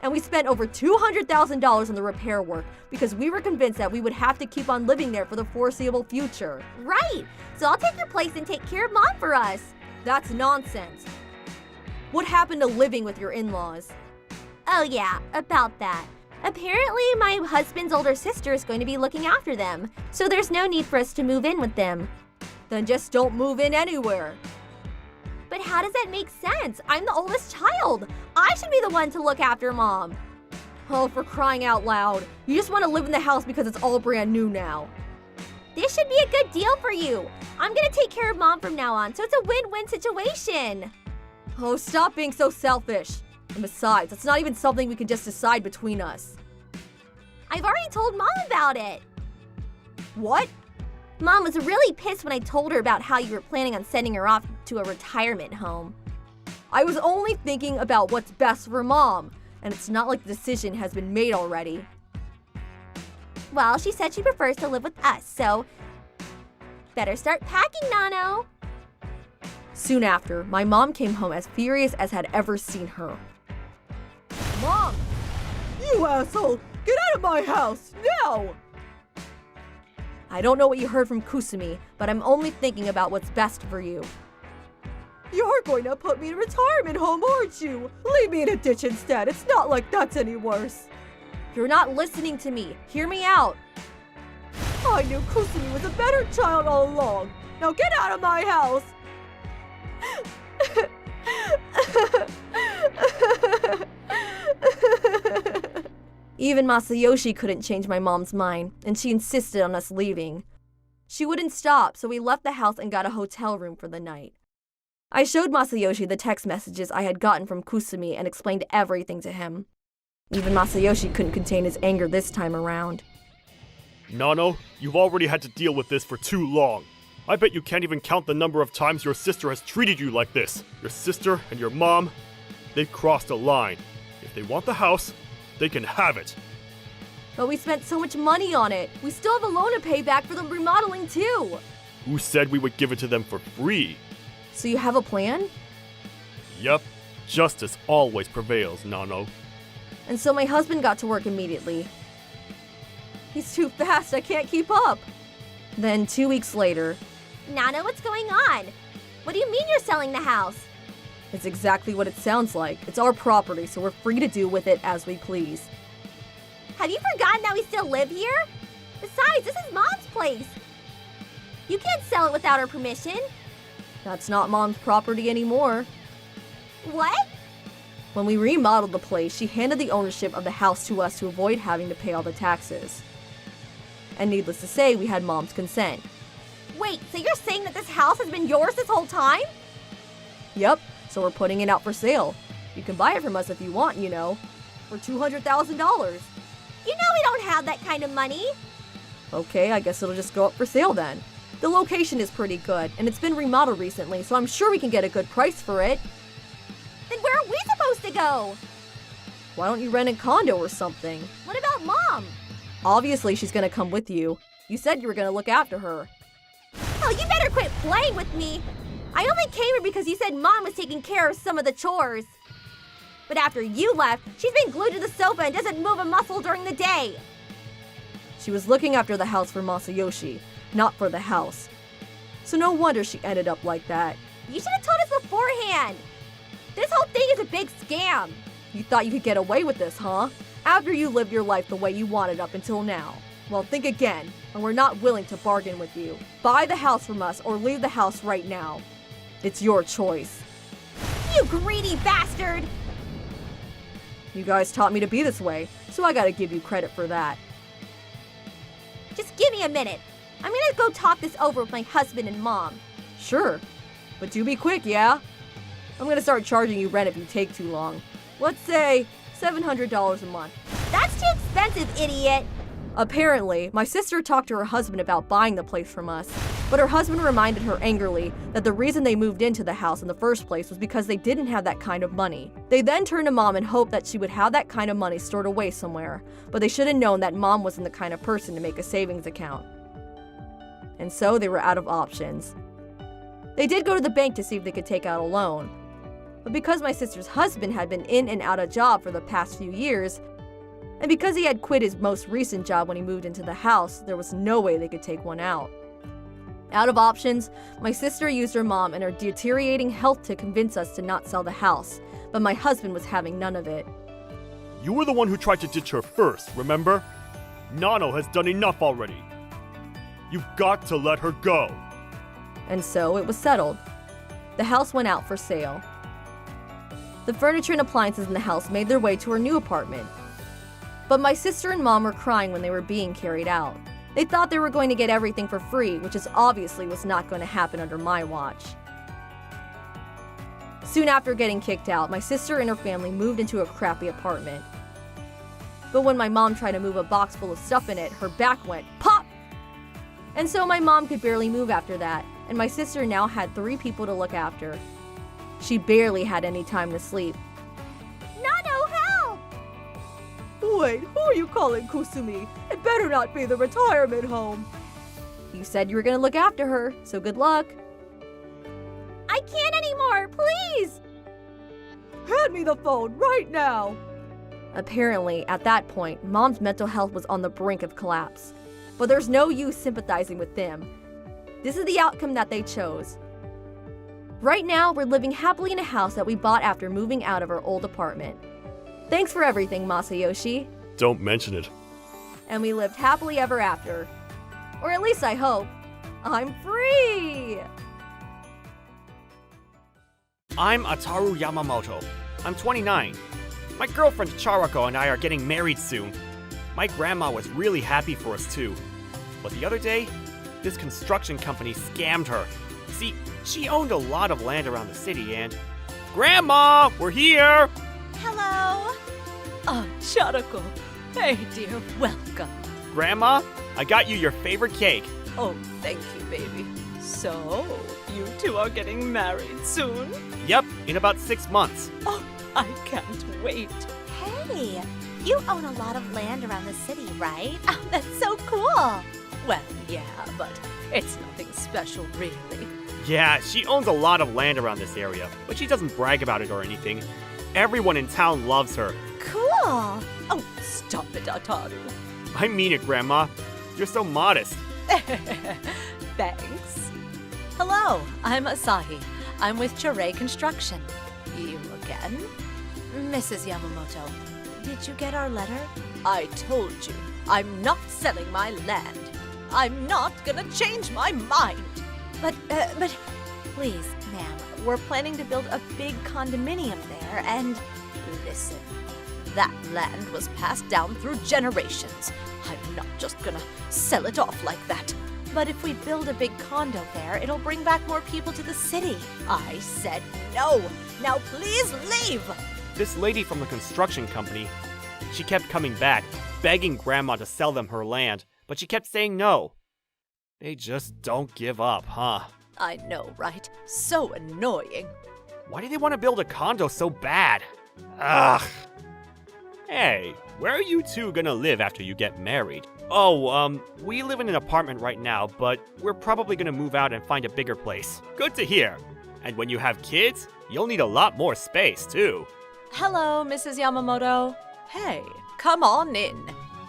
And we spent over $200,000 on the repair work because we were convinced that we would have to keep on living there for the foreseeable future. Right. So I'll take your place and take care of Mom for us. That's nonsense. What happened to living with your in-laws? Oh yeah, about that. Apparently, my husband's older sister is going to be looking after them, so there's no need for us to move in with them. Then just don't move in anywhere. But how does that make sense? I'm the oldest child. I should be the one to look after Mom. Oh, for crying out loud. You just want to live in the house because it's all brand new now. This should be a good deal for you. I'm gonna take care of Mom from now on, so it's a win-win situation. Oh, stop being so selfish. And besides, it's not even something we can just decide between us. I've already told Mom about it. What? Mom was really pissed when I told her about how you were planning on sending her off to a retirement home. I was only thinking about what's best for Mom, and it's not like the decision has been made already. Well, she said she prefers to live with us, so better start packing, Nano. Soon after, my mom came home as furious as had ever seen her. Mom! You asshole! Get out of my house, now! I don't know what you heard from Kusumi, but I'm only thinking about what's best for you. You're going to put me in a retirement home, aren't you? Leave me in a ditch instead. It's not like that's any worse. You're not listening to me. Hear me out. I knew Kusumi was a better child all along. Now get out of my house! Even Masayoshi couldn't change my mom's mind, and she insisted on us leaving. She wouldn't stop, so we left the house and got a hotel room for the night. I showed Masayoshi the text messages I had gotten from Kusumi and explained everything to him. Even Masayoshi couldn't contain his anger this time around. Nano, you've already had to deal with this for too long. I bet you can't even count the number of times your sister has treated you like this. Your sister and your mom, they've crossed a line. If they want the house, they can have it. But we spent so much money on it. We still have a loan to pay back for the remodeling too. Who said we would give it to them for free? So you have a plan? Yup, justice always prevails, Nano. And so my husband got to work immediately. He's too fast, I can't keep up. Then 2 weeks later, Nano, what's going on? What do you mean you're selling the house? it's exactly what it sounds like. It's our property, so we're free to do with it as we please. Have you forgotten that we still live here? Besides, this is Mom's place. You can't sell it without her permission. That's not Mom's property anymore. What? When we remodeled the place, she handed the ownership of the house to us to avoid having to pay all the taxes. And needless to say, we had Mom's consent. Wait, so you're saying that this house has been yours this whole time? Yep, so we're putting it out for sale. You can buy it from us if you want, for $200,000. You know we don't have that kind of money. Okay, I guess it'll just go up for sale then. The location is pretty good, and it's been remodeled recently, so I'm sure we can get a good price for it. Then where are we supposed to go? Why don't you rent a condo or something? What about Mom? Obviously, she's gonna come with you. You said you were gonna look after her. Oh, you better quit playing with me. I only came here because you said Mom was taking care of some of the chores. But after you left, she's been glued to the sofa and doesn't move a muscle during the day. She was looking after the house for Masayoshi, not for the house. So no wonder she ended up like that. You should have told us beforehand. This whole thing is a big scam. You thought you could get away with this, huh? After you lived your life the way you wanted up until now. Well, think again, and we're not willing to bargain with you. Buy the house from us or leave the house right now. It's your choice. You greedy bastard! You guys taught me to be this way, so I gotta give you credit for that. Just give me a minute. I'm gonna go talk this over with my husband and Mom. Sure, but do be quick, yeah? I'm gonna start charging you rent if you take too long. Let's say $700 a month. That's too expensive, idiot! Apparently, my sister talked to her husband about buying the place from us, but her husband reminded her angrily that the reason they moved into the house in the first place was because they didn't have that kind of money. They then turned to Mom and hoped that she would have that kind of money stored away somewhere, but they should have known that Mom wasn't the kind of person to make a savings account. and so they were out of options. They did go to the bank to see if they could take out a loan, but because my sister's husband had been in and out of job for the past few years, and because he had quit his most recent job when he moved into the house, there was no way they could take one out. Out of options, my sister used her mom and her deteriorating health to convince us to not sell the house, but my husband was having none of it. You were the one who tried to ditch her first, remember? Nano has done enough already. You've got to let her go. And so it was settled. The house went out for sale. The furniture and appliances in the house made their way to her new apartment. But my sister and mom were crying when they were being carried out. They thought they were going to get everything for free, which is obviously was not going to happen under my watch. Soon after getting kicked out, my sister and her family moved into a crappy apartment. But when my mom tried to move a box full of stuff in it, her back went pop! And so my mom could barely move after that, and my sister now had 3 people to look after. She barely had any time to sleep. Nano, help! Wait, who are you calling Kusumi? It better not be the retirement home. You said you were going to look after her, so good luck. I can't anymore, please! Hand me the phone right now. Apparently, at that point, Mom's mental health was on the brink of collapse. But there's no use sympathizing with them. This is the outcome that they chose. Right now, we're living happily in a house that we bought after moving out of our old apartment. Thanks for everything, Masayoshi. Don't mention it. And we lived happily ever after. Or at least I hope. I'm free! I'm Ataru Yamamoto. I'm 29. My girlfriend Charako and I are getting married soon. My grandma was really happy for us too. But the other day, this construction company scammed her. See, she owned a lot of land around the city and... Grandma, we're here! Hello. Oh, Charako. Hey, dear, welcome. Grandma, I got you your favorite cake. Oh, thank you, baby. So, you two are getting married soon? Yep, in about 6 months. Oh, I can't wait. Hey, you own a lot of land around the city, right? Oh, that's so cool. Well, yeah, but it's nothing special, really. Yeah, she owns a lot of land around this area, but she doesn't brag about it or anything. Everyone in town loves her. Cool. Oh, stop it, Ataru. I mean it, Grandma. You're so modest. Thanks. Hello, I'm Asahi. I'm with Chirai Construction. You again? Mrs. Yamamoto, did you get our letter? I told you, I'm not selling my land. I'm not gonna change my mind. But, please, ma'am, we're planning to build a big condominium there, and Listen, that land was passed down through generations. I'm not just gonna sell it off like that. but if we build a big condo there, it'll bring back more people to the city. I said no. Now please leave. This lady from the construction company, she kept coming back, begging Grandma to sell them her land, but she kept saying no. They just don't give up, huh? I know, right? So annoying. Why do they want to build a condo so bad? Ugh. Hey, where are you two gonna live after you get married? Oh, we live in an apartment right now, but we're probably gonna move out and find a bigger place. Good to hear. And when you have kids, you'll need a lot more space, too. Hello, Mrs. Yamamoto. Hey, come on in.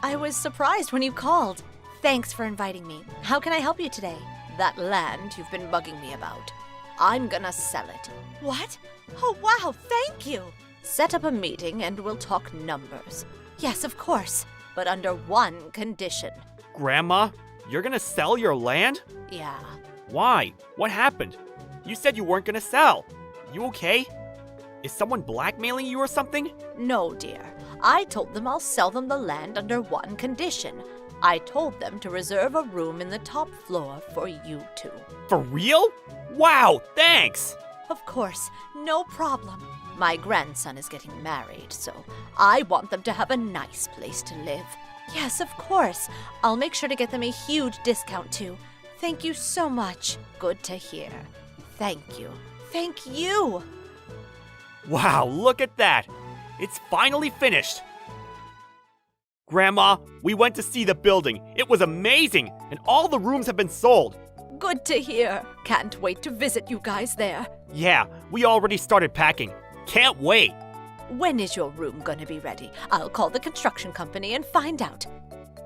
I was surprised when you called. Thanks for inviting me. How can I help you today? That land you've been bugging me about. I'm gonna sell it. What? Oh, wow, thank you. Set up a meeting and we'll talk numbers. Yes, of course. But under one condition. Grandma, you're gonna sell your land? Yeah. Why? What happened? You said you weren't gonna sell. You okay? Is someone blackmailing you or something? No, dear. I told them I'll sell them the land under one condition. I told them to reserve a room in the top floor for you two. For real? Wow, thanks! Of course, no problem. My grandson is getting married, so I want them to have a nice place to live. Yes, of course. I'll make sure to get them a huge discount, too. Thank you so much. Good to hear. Thank you. Thank you. Wow, look at that! It's finally finished! Grandma, we went to see the building. It was amazing, and all the rooms have been sold. Good to hear. Can't wait to visit you guys there. Yeah, we already started packing. Can't wait. When is your room gonna be ready? I'll call the construction company and find out.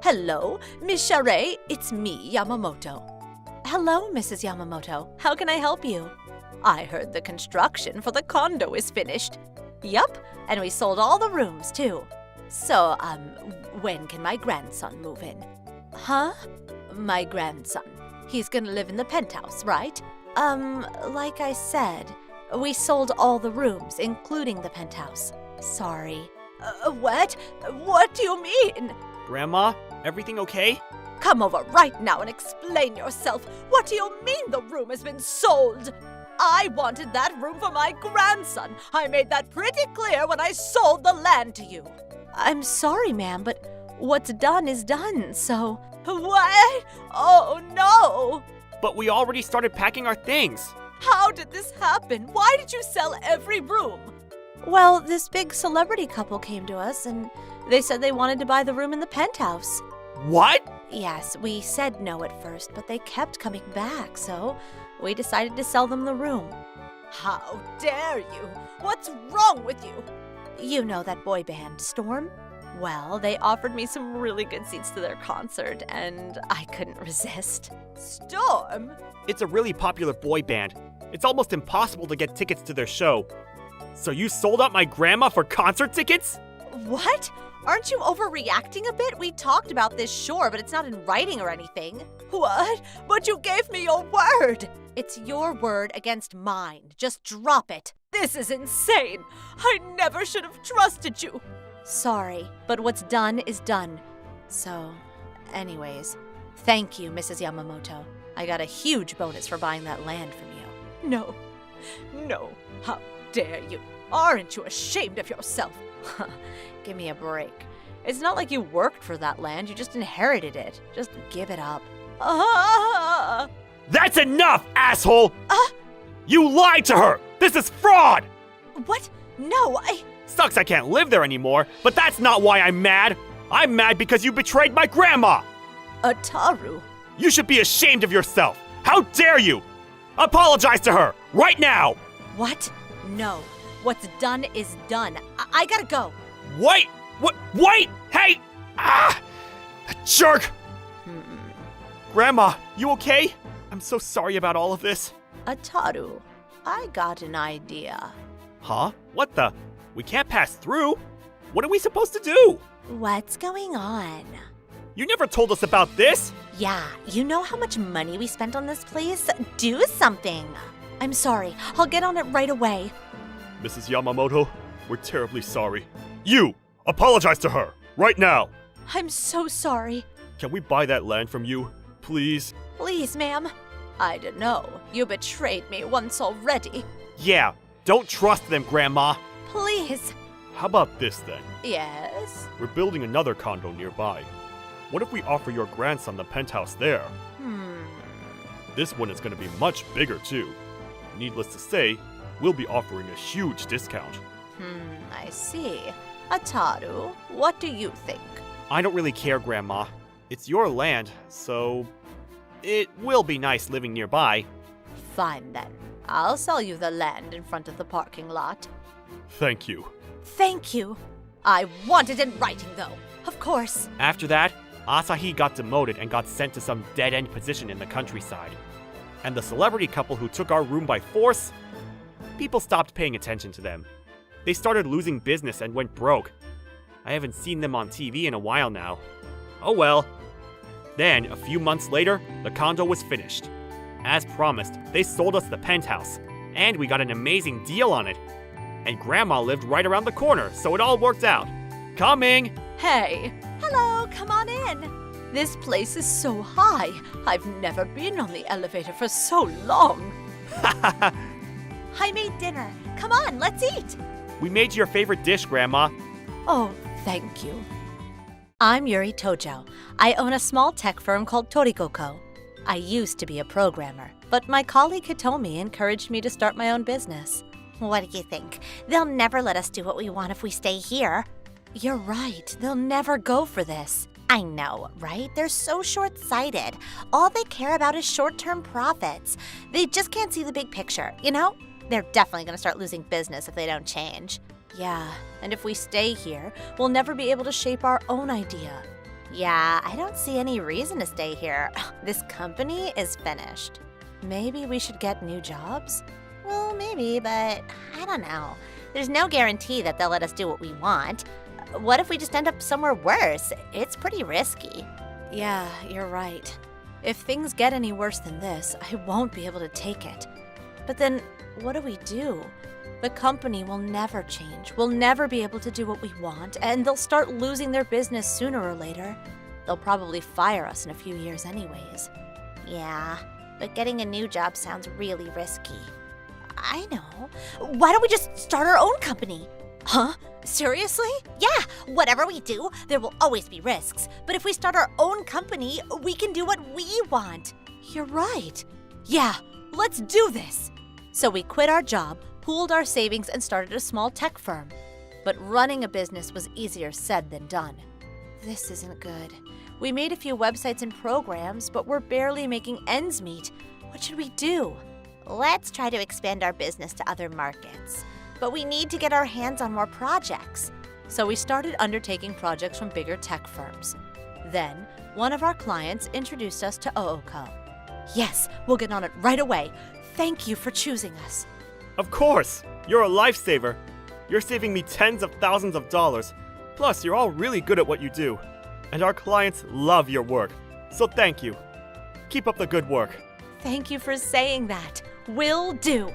Hello, Miss Charest, it's me, Yamamoto. Hello, Mrs. Yamamoto. How can I help you? I heard the construction for the condo is finished. Yup, and we sold all the rooms too. So, when can my grandson move in? Huh? My grandson. He's gonna live in the penthouse, right? Like I said, we sold all the rooms, including the penthouse. Sorry. What? What do you mean? Grandma, everything okay? Come over right now and explain yourself. What do you mean the room has been sold? I wanted that room for my grandson. I made that pretty clear when I sold the land to you. I'm sorry, ma'am, but what's done is done, so... What? Oh, no! But we already started packing our things. How did this happen? Why did you sell every room? Well, this big celebrity couple came to us, and they said they wanted to buy the room in the penthouse. What? Yes, we said no at first, but they kept coming back, so we decided to sell them the room. How dare you? What's wrong with you? You know that boy band, Storm? Well, they offered me some really good seats to their concert, and I couldn't resist. Storm? It's a really popular boy band. It's almost impossible to get tickets to their show. So you sold out my grandma for concert tickets? What? Aren't you overreacting a bit? We talked about this, sure, but it's not in writing or anything. What? But you gave me your word! It's your word against mine. Just drop it. This is insane. I never should have trusted you. Sorry, but what's done is done. So, anyways, thank you, Mrs. Yamamoto. I got a huge bonus for buying that land from you. No, how dare you? Aren't you ashamed of yourself? Give me a break. It's not like you worked for that land, you just inherited it. Just give it up. That's enough, asshole! You lied to her! This is fraud! What? No, Sucks I can't live there anymore, but that's not why I'm mad. I'm mad because you betrayed my grandma! Ataru. You should be ashamed of yourself! How dare you! Apologize to her, right now! What? No. What's done is done. I gotta go. Wait! Wait! Hey! Jerk! Grandma, you okay? I'm so sorry about all of this. Ataru, I got an idea. Huh? What the? We can't pass through? What are we supposed to do? What's going on? You never told us about this! Yeah, you know how much money we spent on this place? Do something! I'm sorry. I'll get on it right away. Mrs. Yamamoto, we're terribly sorry. You! Apologize to her! Right now! I'm so sorry. Can we buy that land from you? Please? Please, ma'am. I don't know. You betrayed me once already. Yeah, don't trust them, Grandma! Please. How about this then? Yes? We're building another condo nearby. What if we offer your grandson the penthouse there? This one is going to be much bigger too. Needless to say, we'll be offering a huge discount. I see. Ataru, what do you think? I don't really care, Grandma. It's your land, so it will be nice living nearby. Fine then. I'll sell you the land in front of the parking lot. Thank you. Thank you. I want it in writing, though. Of course. After that, Asahi got demoted and got sent to some dead-end position in the countryside. And the celebrity couple who took our room by force, people stopped paying attention to them. They started losing business and went broke. I haven't seen them on TV in a while now. Oh well. Then, a few months later, the condo was finished. As promised, they sold us the penthouse, and we got an amazing deal on it. And Grandma lived right around the corner, so it all worked out. Coming! Hey. Hello, come on in. This place is so high. I've never been on the elevator for so long. I made dinner. Come on, let's eat. We made your favorite dish, Grandma. Oh, thank you. I'm Yuri Tojo. I own a small tech firm called Torikoko. I used to be a programmer, but my colleague Hitomi encouraged me to start my own business. What do you think? They'll never let us do what we want if we stay here. You're right. They'll never go for this. I know, right? They're so short-sighted. All they care about is short-term profits. They just can't see the big picture, you know? They're definitely going to start losing business if they don't change. Yeah, and if we stay here, we'll never be able to shape our own idea. Yeah, I don't see any reason to stay here. This company is finished. Maybe we should get new jobs? Well, maybe, but I don't know. There's no guarantee that they'll let us do what we want. What if we just end up somewhere worse? It's pretty risky. Yeah, you're right. If things get any worse than this, I won't be able to take it. But then, what do? The company will never change. We'll never be able to do what we want, and they'll start losing their business sooner or later. They'll probably fire us in a few years anyways. Yeah, but getting a new job sounds really risky. I know. Why don't we just start our own company? Huh? Seriously? Yeah, whatever we do, there will always be risks. But if we start our own company, we can do what we want. You're right. Yeah, let's do this. So we quit our job, pooled our savings, and started a small tech firm. But running a business was easier said than done. This isn't good. We made a few websites and programs, but we're barely making ends meet. What should we do? Let's try to expand our business to other markets. But we need to get our hands on more projects. So we started undertaking projects from bigger tech firms. Then, one of our clients introduced us to OOCO. Yes, we'll get on it right away. Thank you for choosing us. Of course! You're a lifesaver. You're saving me tens of thousands of dollars. Plus, you're all really good at what you do. And our clients love your work. So thank you. Keep up the good work. Thank you for saying that. Will do.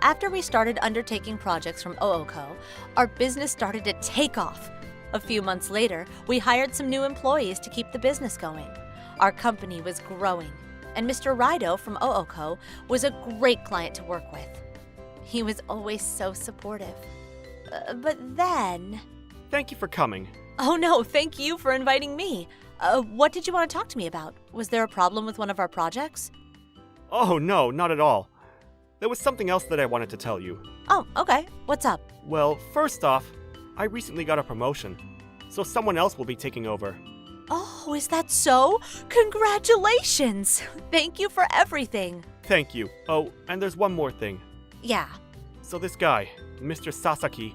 After we started undertaking projects from OOCO, our business started to take off. A few months later, we hired some new employees to keep the business going. Our company was growing, and Mr. Rido from OOCO was a great client to work with. He was always so supportive. But then... Thank you for coming. Oh no, thank you for inviting me. What did you want to talk to me about? Was there a problem with one of our projects? Oh no, not at all. There was something else that I wanted to tell you. Oh, okay. What's up? Well, first off, I recently got a promotion, so someone else will be taking over. Oh, is that so? Congratulations! Thank you for everything. Thank you. Oh, and there's one more thing. Yeah. So this guy, Mr. Sasaki,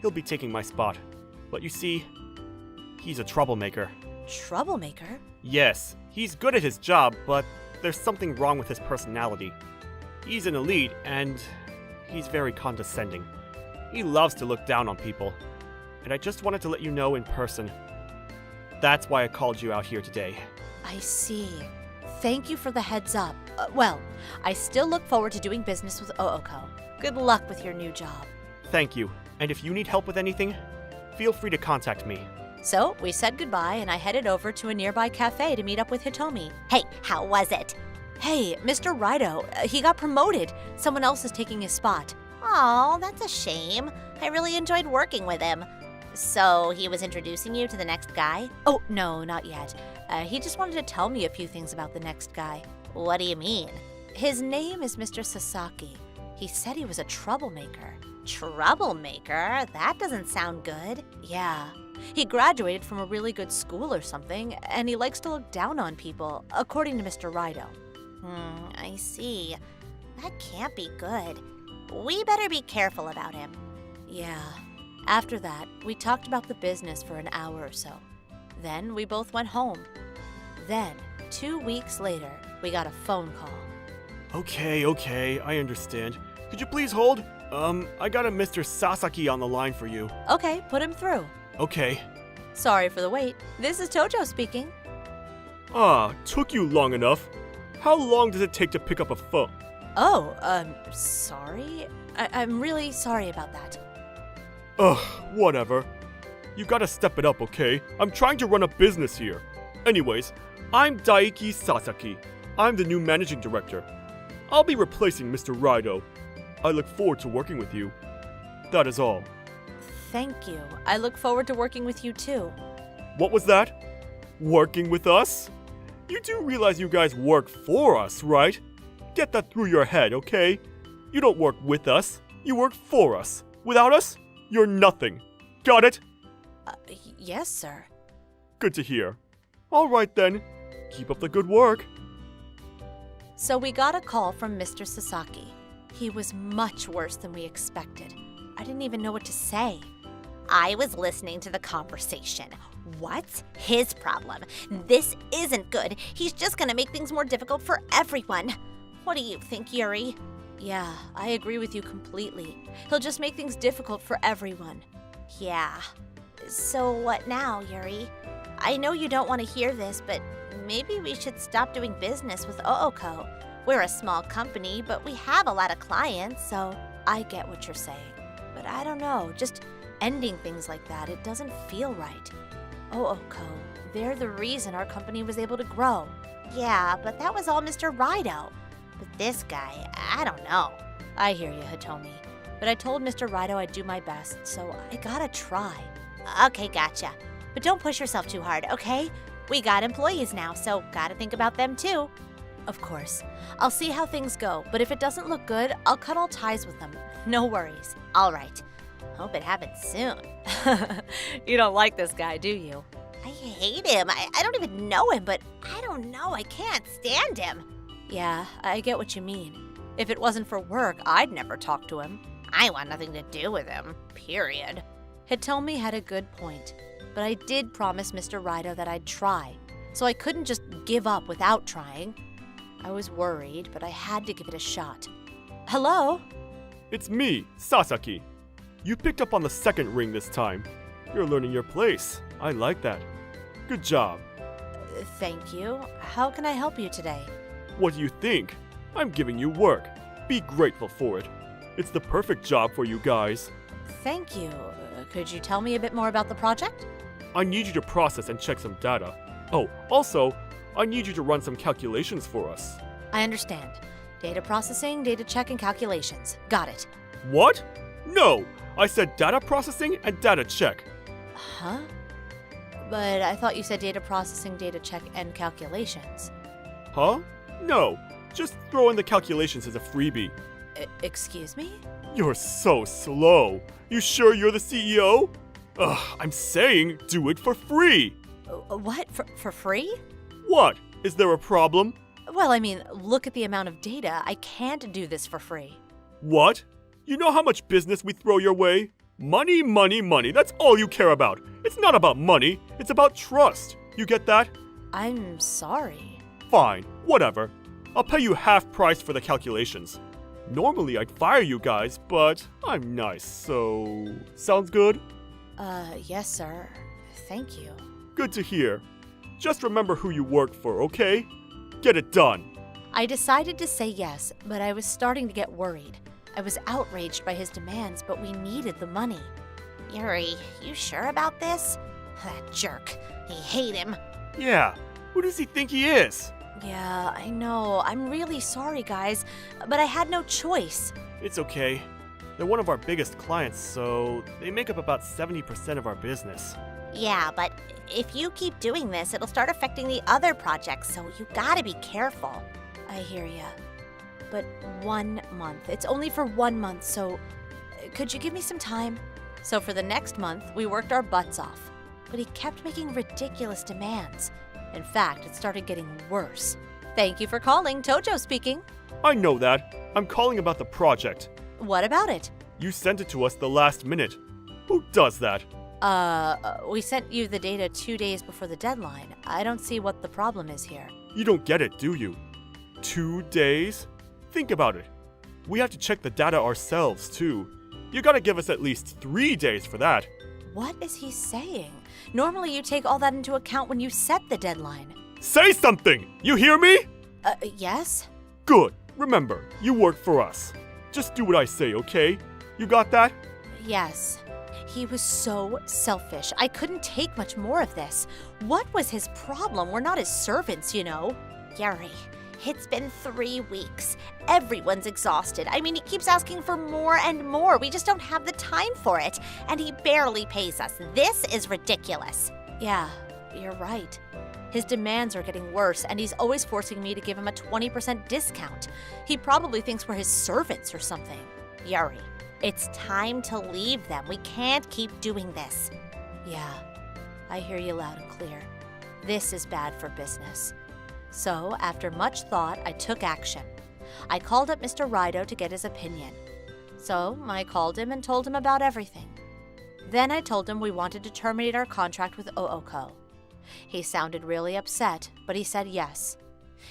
he'll be taking my spot. But you see, he's a troublemaker. Troublemaker? Yes, he's good at his job, but there's something wrong with his personality. He's an elite, and he's very condescending. He loves to look down on people. And I just wanted to let you know in person. That's why I called you out here today. I see. Thank you for the heads up. Well, I still look forward to doing business with OOCO. Good luck with your new job. Thank you. And if you need help with anything, feel free to contact me. So, we said goodbye and I headed over to a nearby cafe to meet up with Hitomi. Hey, how was it? Hey, Mr. Rido, he got promoted. Someone else is taking his spot. Oh, that's a shame. I really enjoyed working with him. So, he was introducing you to the next guy? Oh, no, not yet. He just wanted to tell me a few things about the next guy. What do you mean? His name is Mr. Sasaki. He said he was a troublemaker. Troublemaker? That doesn't sound good. Yeah. He graduated from a really good school or something, and he likes to look down on people, according to Mr. Rido. I see. That can't be good. We better be careful about him. Yeah. After that, we talked about the business for an hour or so. Then we both went home. Then, 2 weeks later, we got a phone call. Okay, I understand. Could you please hold? I got a Mr. Sasaki on the line for you. Okay, put him through. Okay. Sorry for the wait. This is Tojo speaking. Took you long enough. How long does it take to pick up a phone? Oh, sorry? I'm really sorry about that. Ugh, whatever. You gotta step it up, okay? I'm trying to run a business here. Anyways, I'm Daiki Sasaki. I'm the new managing director. I'll be replacing Mr. Rido. I look forward to working with you. That is all. Thank you. I look forward to working with you too. What was that? Working with us? You do realize you guys work for us, right? Get that through your head, okay? You don't work with us. You work for us. Without us, you're nothing. Got it? Yes, sir. Good to hear. All right then. Keep up the good work. So we got a call from Mr. Sasaki. He was much worse than we expected. I didn't even know what to say. I was listening to the conversation. What's his problem? This isn't good. He's just gonna make things more difficult for everyone. What do you think, Yuri? Yeah, I agree with you completely. He'll just make things difficult for everyone. Yeah. So what now, Yuri? I know you don't want to hear this, but maybe we should stop doing business with Ooko. We're a small company, but we have a lot of clients, so I get what you're saying. But I don't know, just ending things like that, it doesn't feel right. Ooko, they're the reason our company was able to grow. yeah, but that was all Mr. Rido. But this guy, I don't know. I hear you, Hitomi. But I told Mr. Rido I'd do my best, so I gotta try. Okay, gotcha. But don't push yourself too hard, okay? We got employees now, so gotta think about them too. Of course. I'll see how things go, but if it doesn't look good, I'll cut all ties with them. No worries. All right. Hope it happens soon. You don't like this guy, do you? I hate him. I don't even know him, but I don't know. I can't stand him. Yeah, I get what you mean. If it wasn't for work, I'd never talk to him. I want nothing to do with him, period. Hitomi had a good point, but I did promise Mr. Rido that I'd try, so I couldn't just give up without trying. I was worried, but I had to give it a shot. Hello? It's me, Sasaki. You picked up on the second ring this time. You're learning your place. I like that. Good job. Thank you. How can I help you today? What do you think? I'm giving you work. Be grateful for it. It's the perfect job for you guys. Thank you. Could you tell me a bit more about the project? I need you to process and check some data. Oh, also, I need you to run some calculations for us. I understand. Data processing, data check, and calculations. Got it. What? No! I said data processing and data check. Huh? But I thought you said data processing, data check, and calculations. Huh? No. Just throw in the calculations as a freebie. Excuse me? You're so slow. You sure you're the CEO? Ugh, I'm saying do it for free. What? For free? What? Is there a problem? Well, I mean, look at the amount of data. I can't do this for free. What? You know how much business we throw your way? Money, money, money. That's all you care about. It's not about money. It's about trust. You get that? I'm sorry. Fine. Whatever. I'll pay you half price for the calculations. Normally I'd fire you guys, but I'm nice, so... Sounds good? Yes, sir. Thank you. Good to hear. Just remember who you work for, okay? Get it done. I decided to say yes, but I was starting to get worried. I was outraged by his demands, but we needed the money. Yuri, you sure about this? That jerk. I hate him. Yeah. Who does he think he is? Yeah, I know. I'm really sorry, guys, but I had no choice. It's okay. They're one of our biggest clients, so they make up about 70% of our business. Yeah, but if you keep doing this, it'll start affecting the other projects, so you gotta be careful. I hear ya. But 1 month. It's only for 1 month, so could you give me some time? So for the next month, we worked our butts off. But he kept making ridiculous demands. In fact, it started getting worse. Thank you for calling. Tojo speaking. I know that. I'm calling about the project. What about it? You sent it to us the last minute. Who does that? We sent you the data 2 days before the deadline. I don't see what the problem is here. You don't get it, do you? 2 days? Think about it. We have to check the data ourselves, too. You gotta give us at least 3 days for that. What is he saying? Normally you take all that into account when you set the deadline. Say something! You hear me? Yes? Good. Remember, you work for us. Just do what I say, okay? You got that? Yes. He was so selfish. I couldn't take much more of this. What was his problem? We're not his servants, you know. Yuri, it's been 3 weeks. Everyone's exhausted. I mean, he keeps asking for more and more. We just don't have the time for it. And he barely pays us. This is ridiculous. Yeah, you're right. His demands are getting worse, and he's always forcing me to give him a 20% discount. He probably thinks we're his servants or something. Yuri, It's time to leave them. We can't keep doing this. Yeah, I hear you loud and clear. This is bad for business. So, after much thought, I took action. I called up Mr. Rido to get his opinion. So, I called him and told him about everything. Then I told him we wanted to terminate our contract with OOCO. He sounded really upset, but he said yes.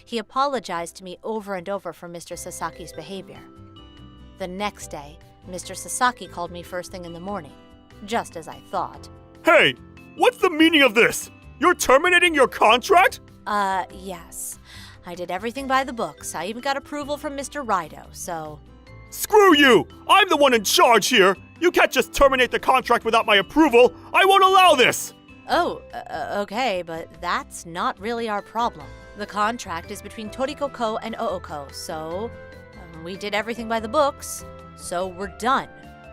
He apologized to me over and over for Mr. Sasaki's behavior. The next day, Mr. Sasaki called me first thing in the morning, just as I thought. Hey, what's the meaning of this? You're terminating your contract? Yes. I did everything by the books. I even got approval from Mr. Rido, so... Screw you! I'm the one in charge here! You can't just terminate the contract without my approval! I won't allow this! Oh, okay, but that's not really our problem. The contract is between Toriko-ko and OOCO, so... we did everything by the books, so we're done.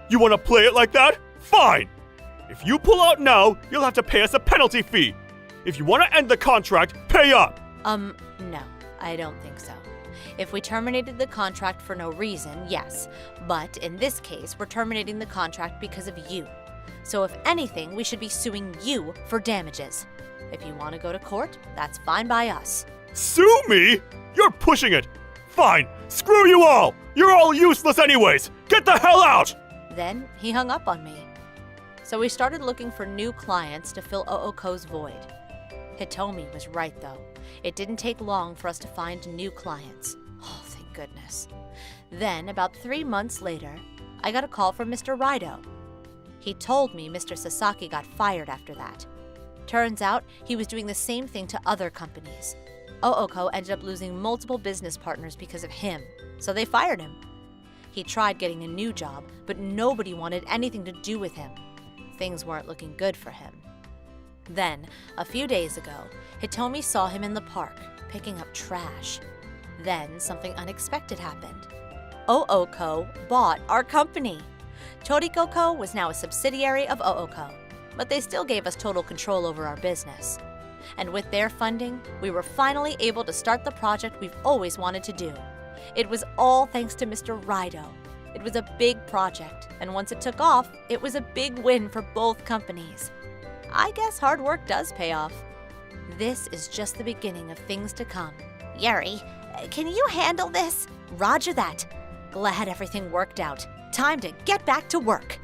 You want to play it like that? Fine! If you pull out now, you'll have to pay us a penalty fee. If you want to end the contract, pay up! No, I don't think so. If we terminated the contract for no reason, yes. But in this case, we're terminating the contract because of you. So if anything, we should be suing you for damages. If you want to go to court, that's fine by us. Sue me? You're pushing it! Fine, screw you all! You're all useless anyways! Get the hell out! Then he hung up on me. So we started looking for new clients to fill OOCO's void. Hitomi was right though. It didn't take long for us to find new clients. Oh, thank goodness. Then, about 3 months later, I got a call from Mr. Rido. He told me Mr. Sasaki got fired after that. Turns out he was doing the same thing to other companies. OOCO ended up losing multiple business partners because of him, so they fired him. He tried getting a new job, but nobody wanted anything to do with him. Things weren't looking good for him. Then, a few days ago, Hitomi saw him in the park, picking up trash. Then, something unexpected happened. OOCO bought our company. Toriko-ko was now a subsidiary of OOCO, but they still gave us total control over our business. And with their funding, we were finally able to start the project we've always wanted to do. It was all thanks to Mr. Rido. It was a big project, and once it took off, it was a big win for both companies. I guess hard work does pay off. This is just the beginning of things to come. Yuri, can you handle this? Roger that. Glad everything worked out. Time to get back to work.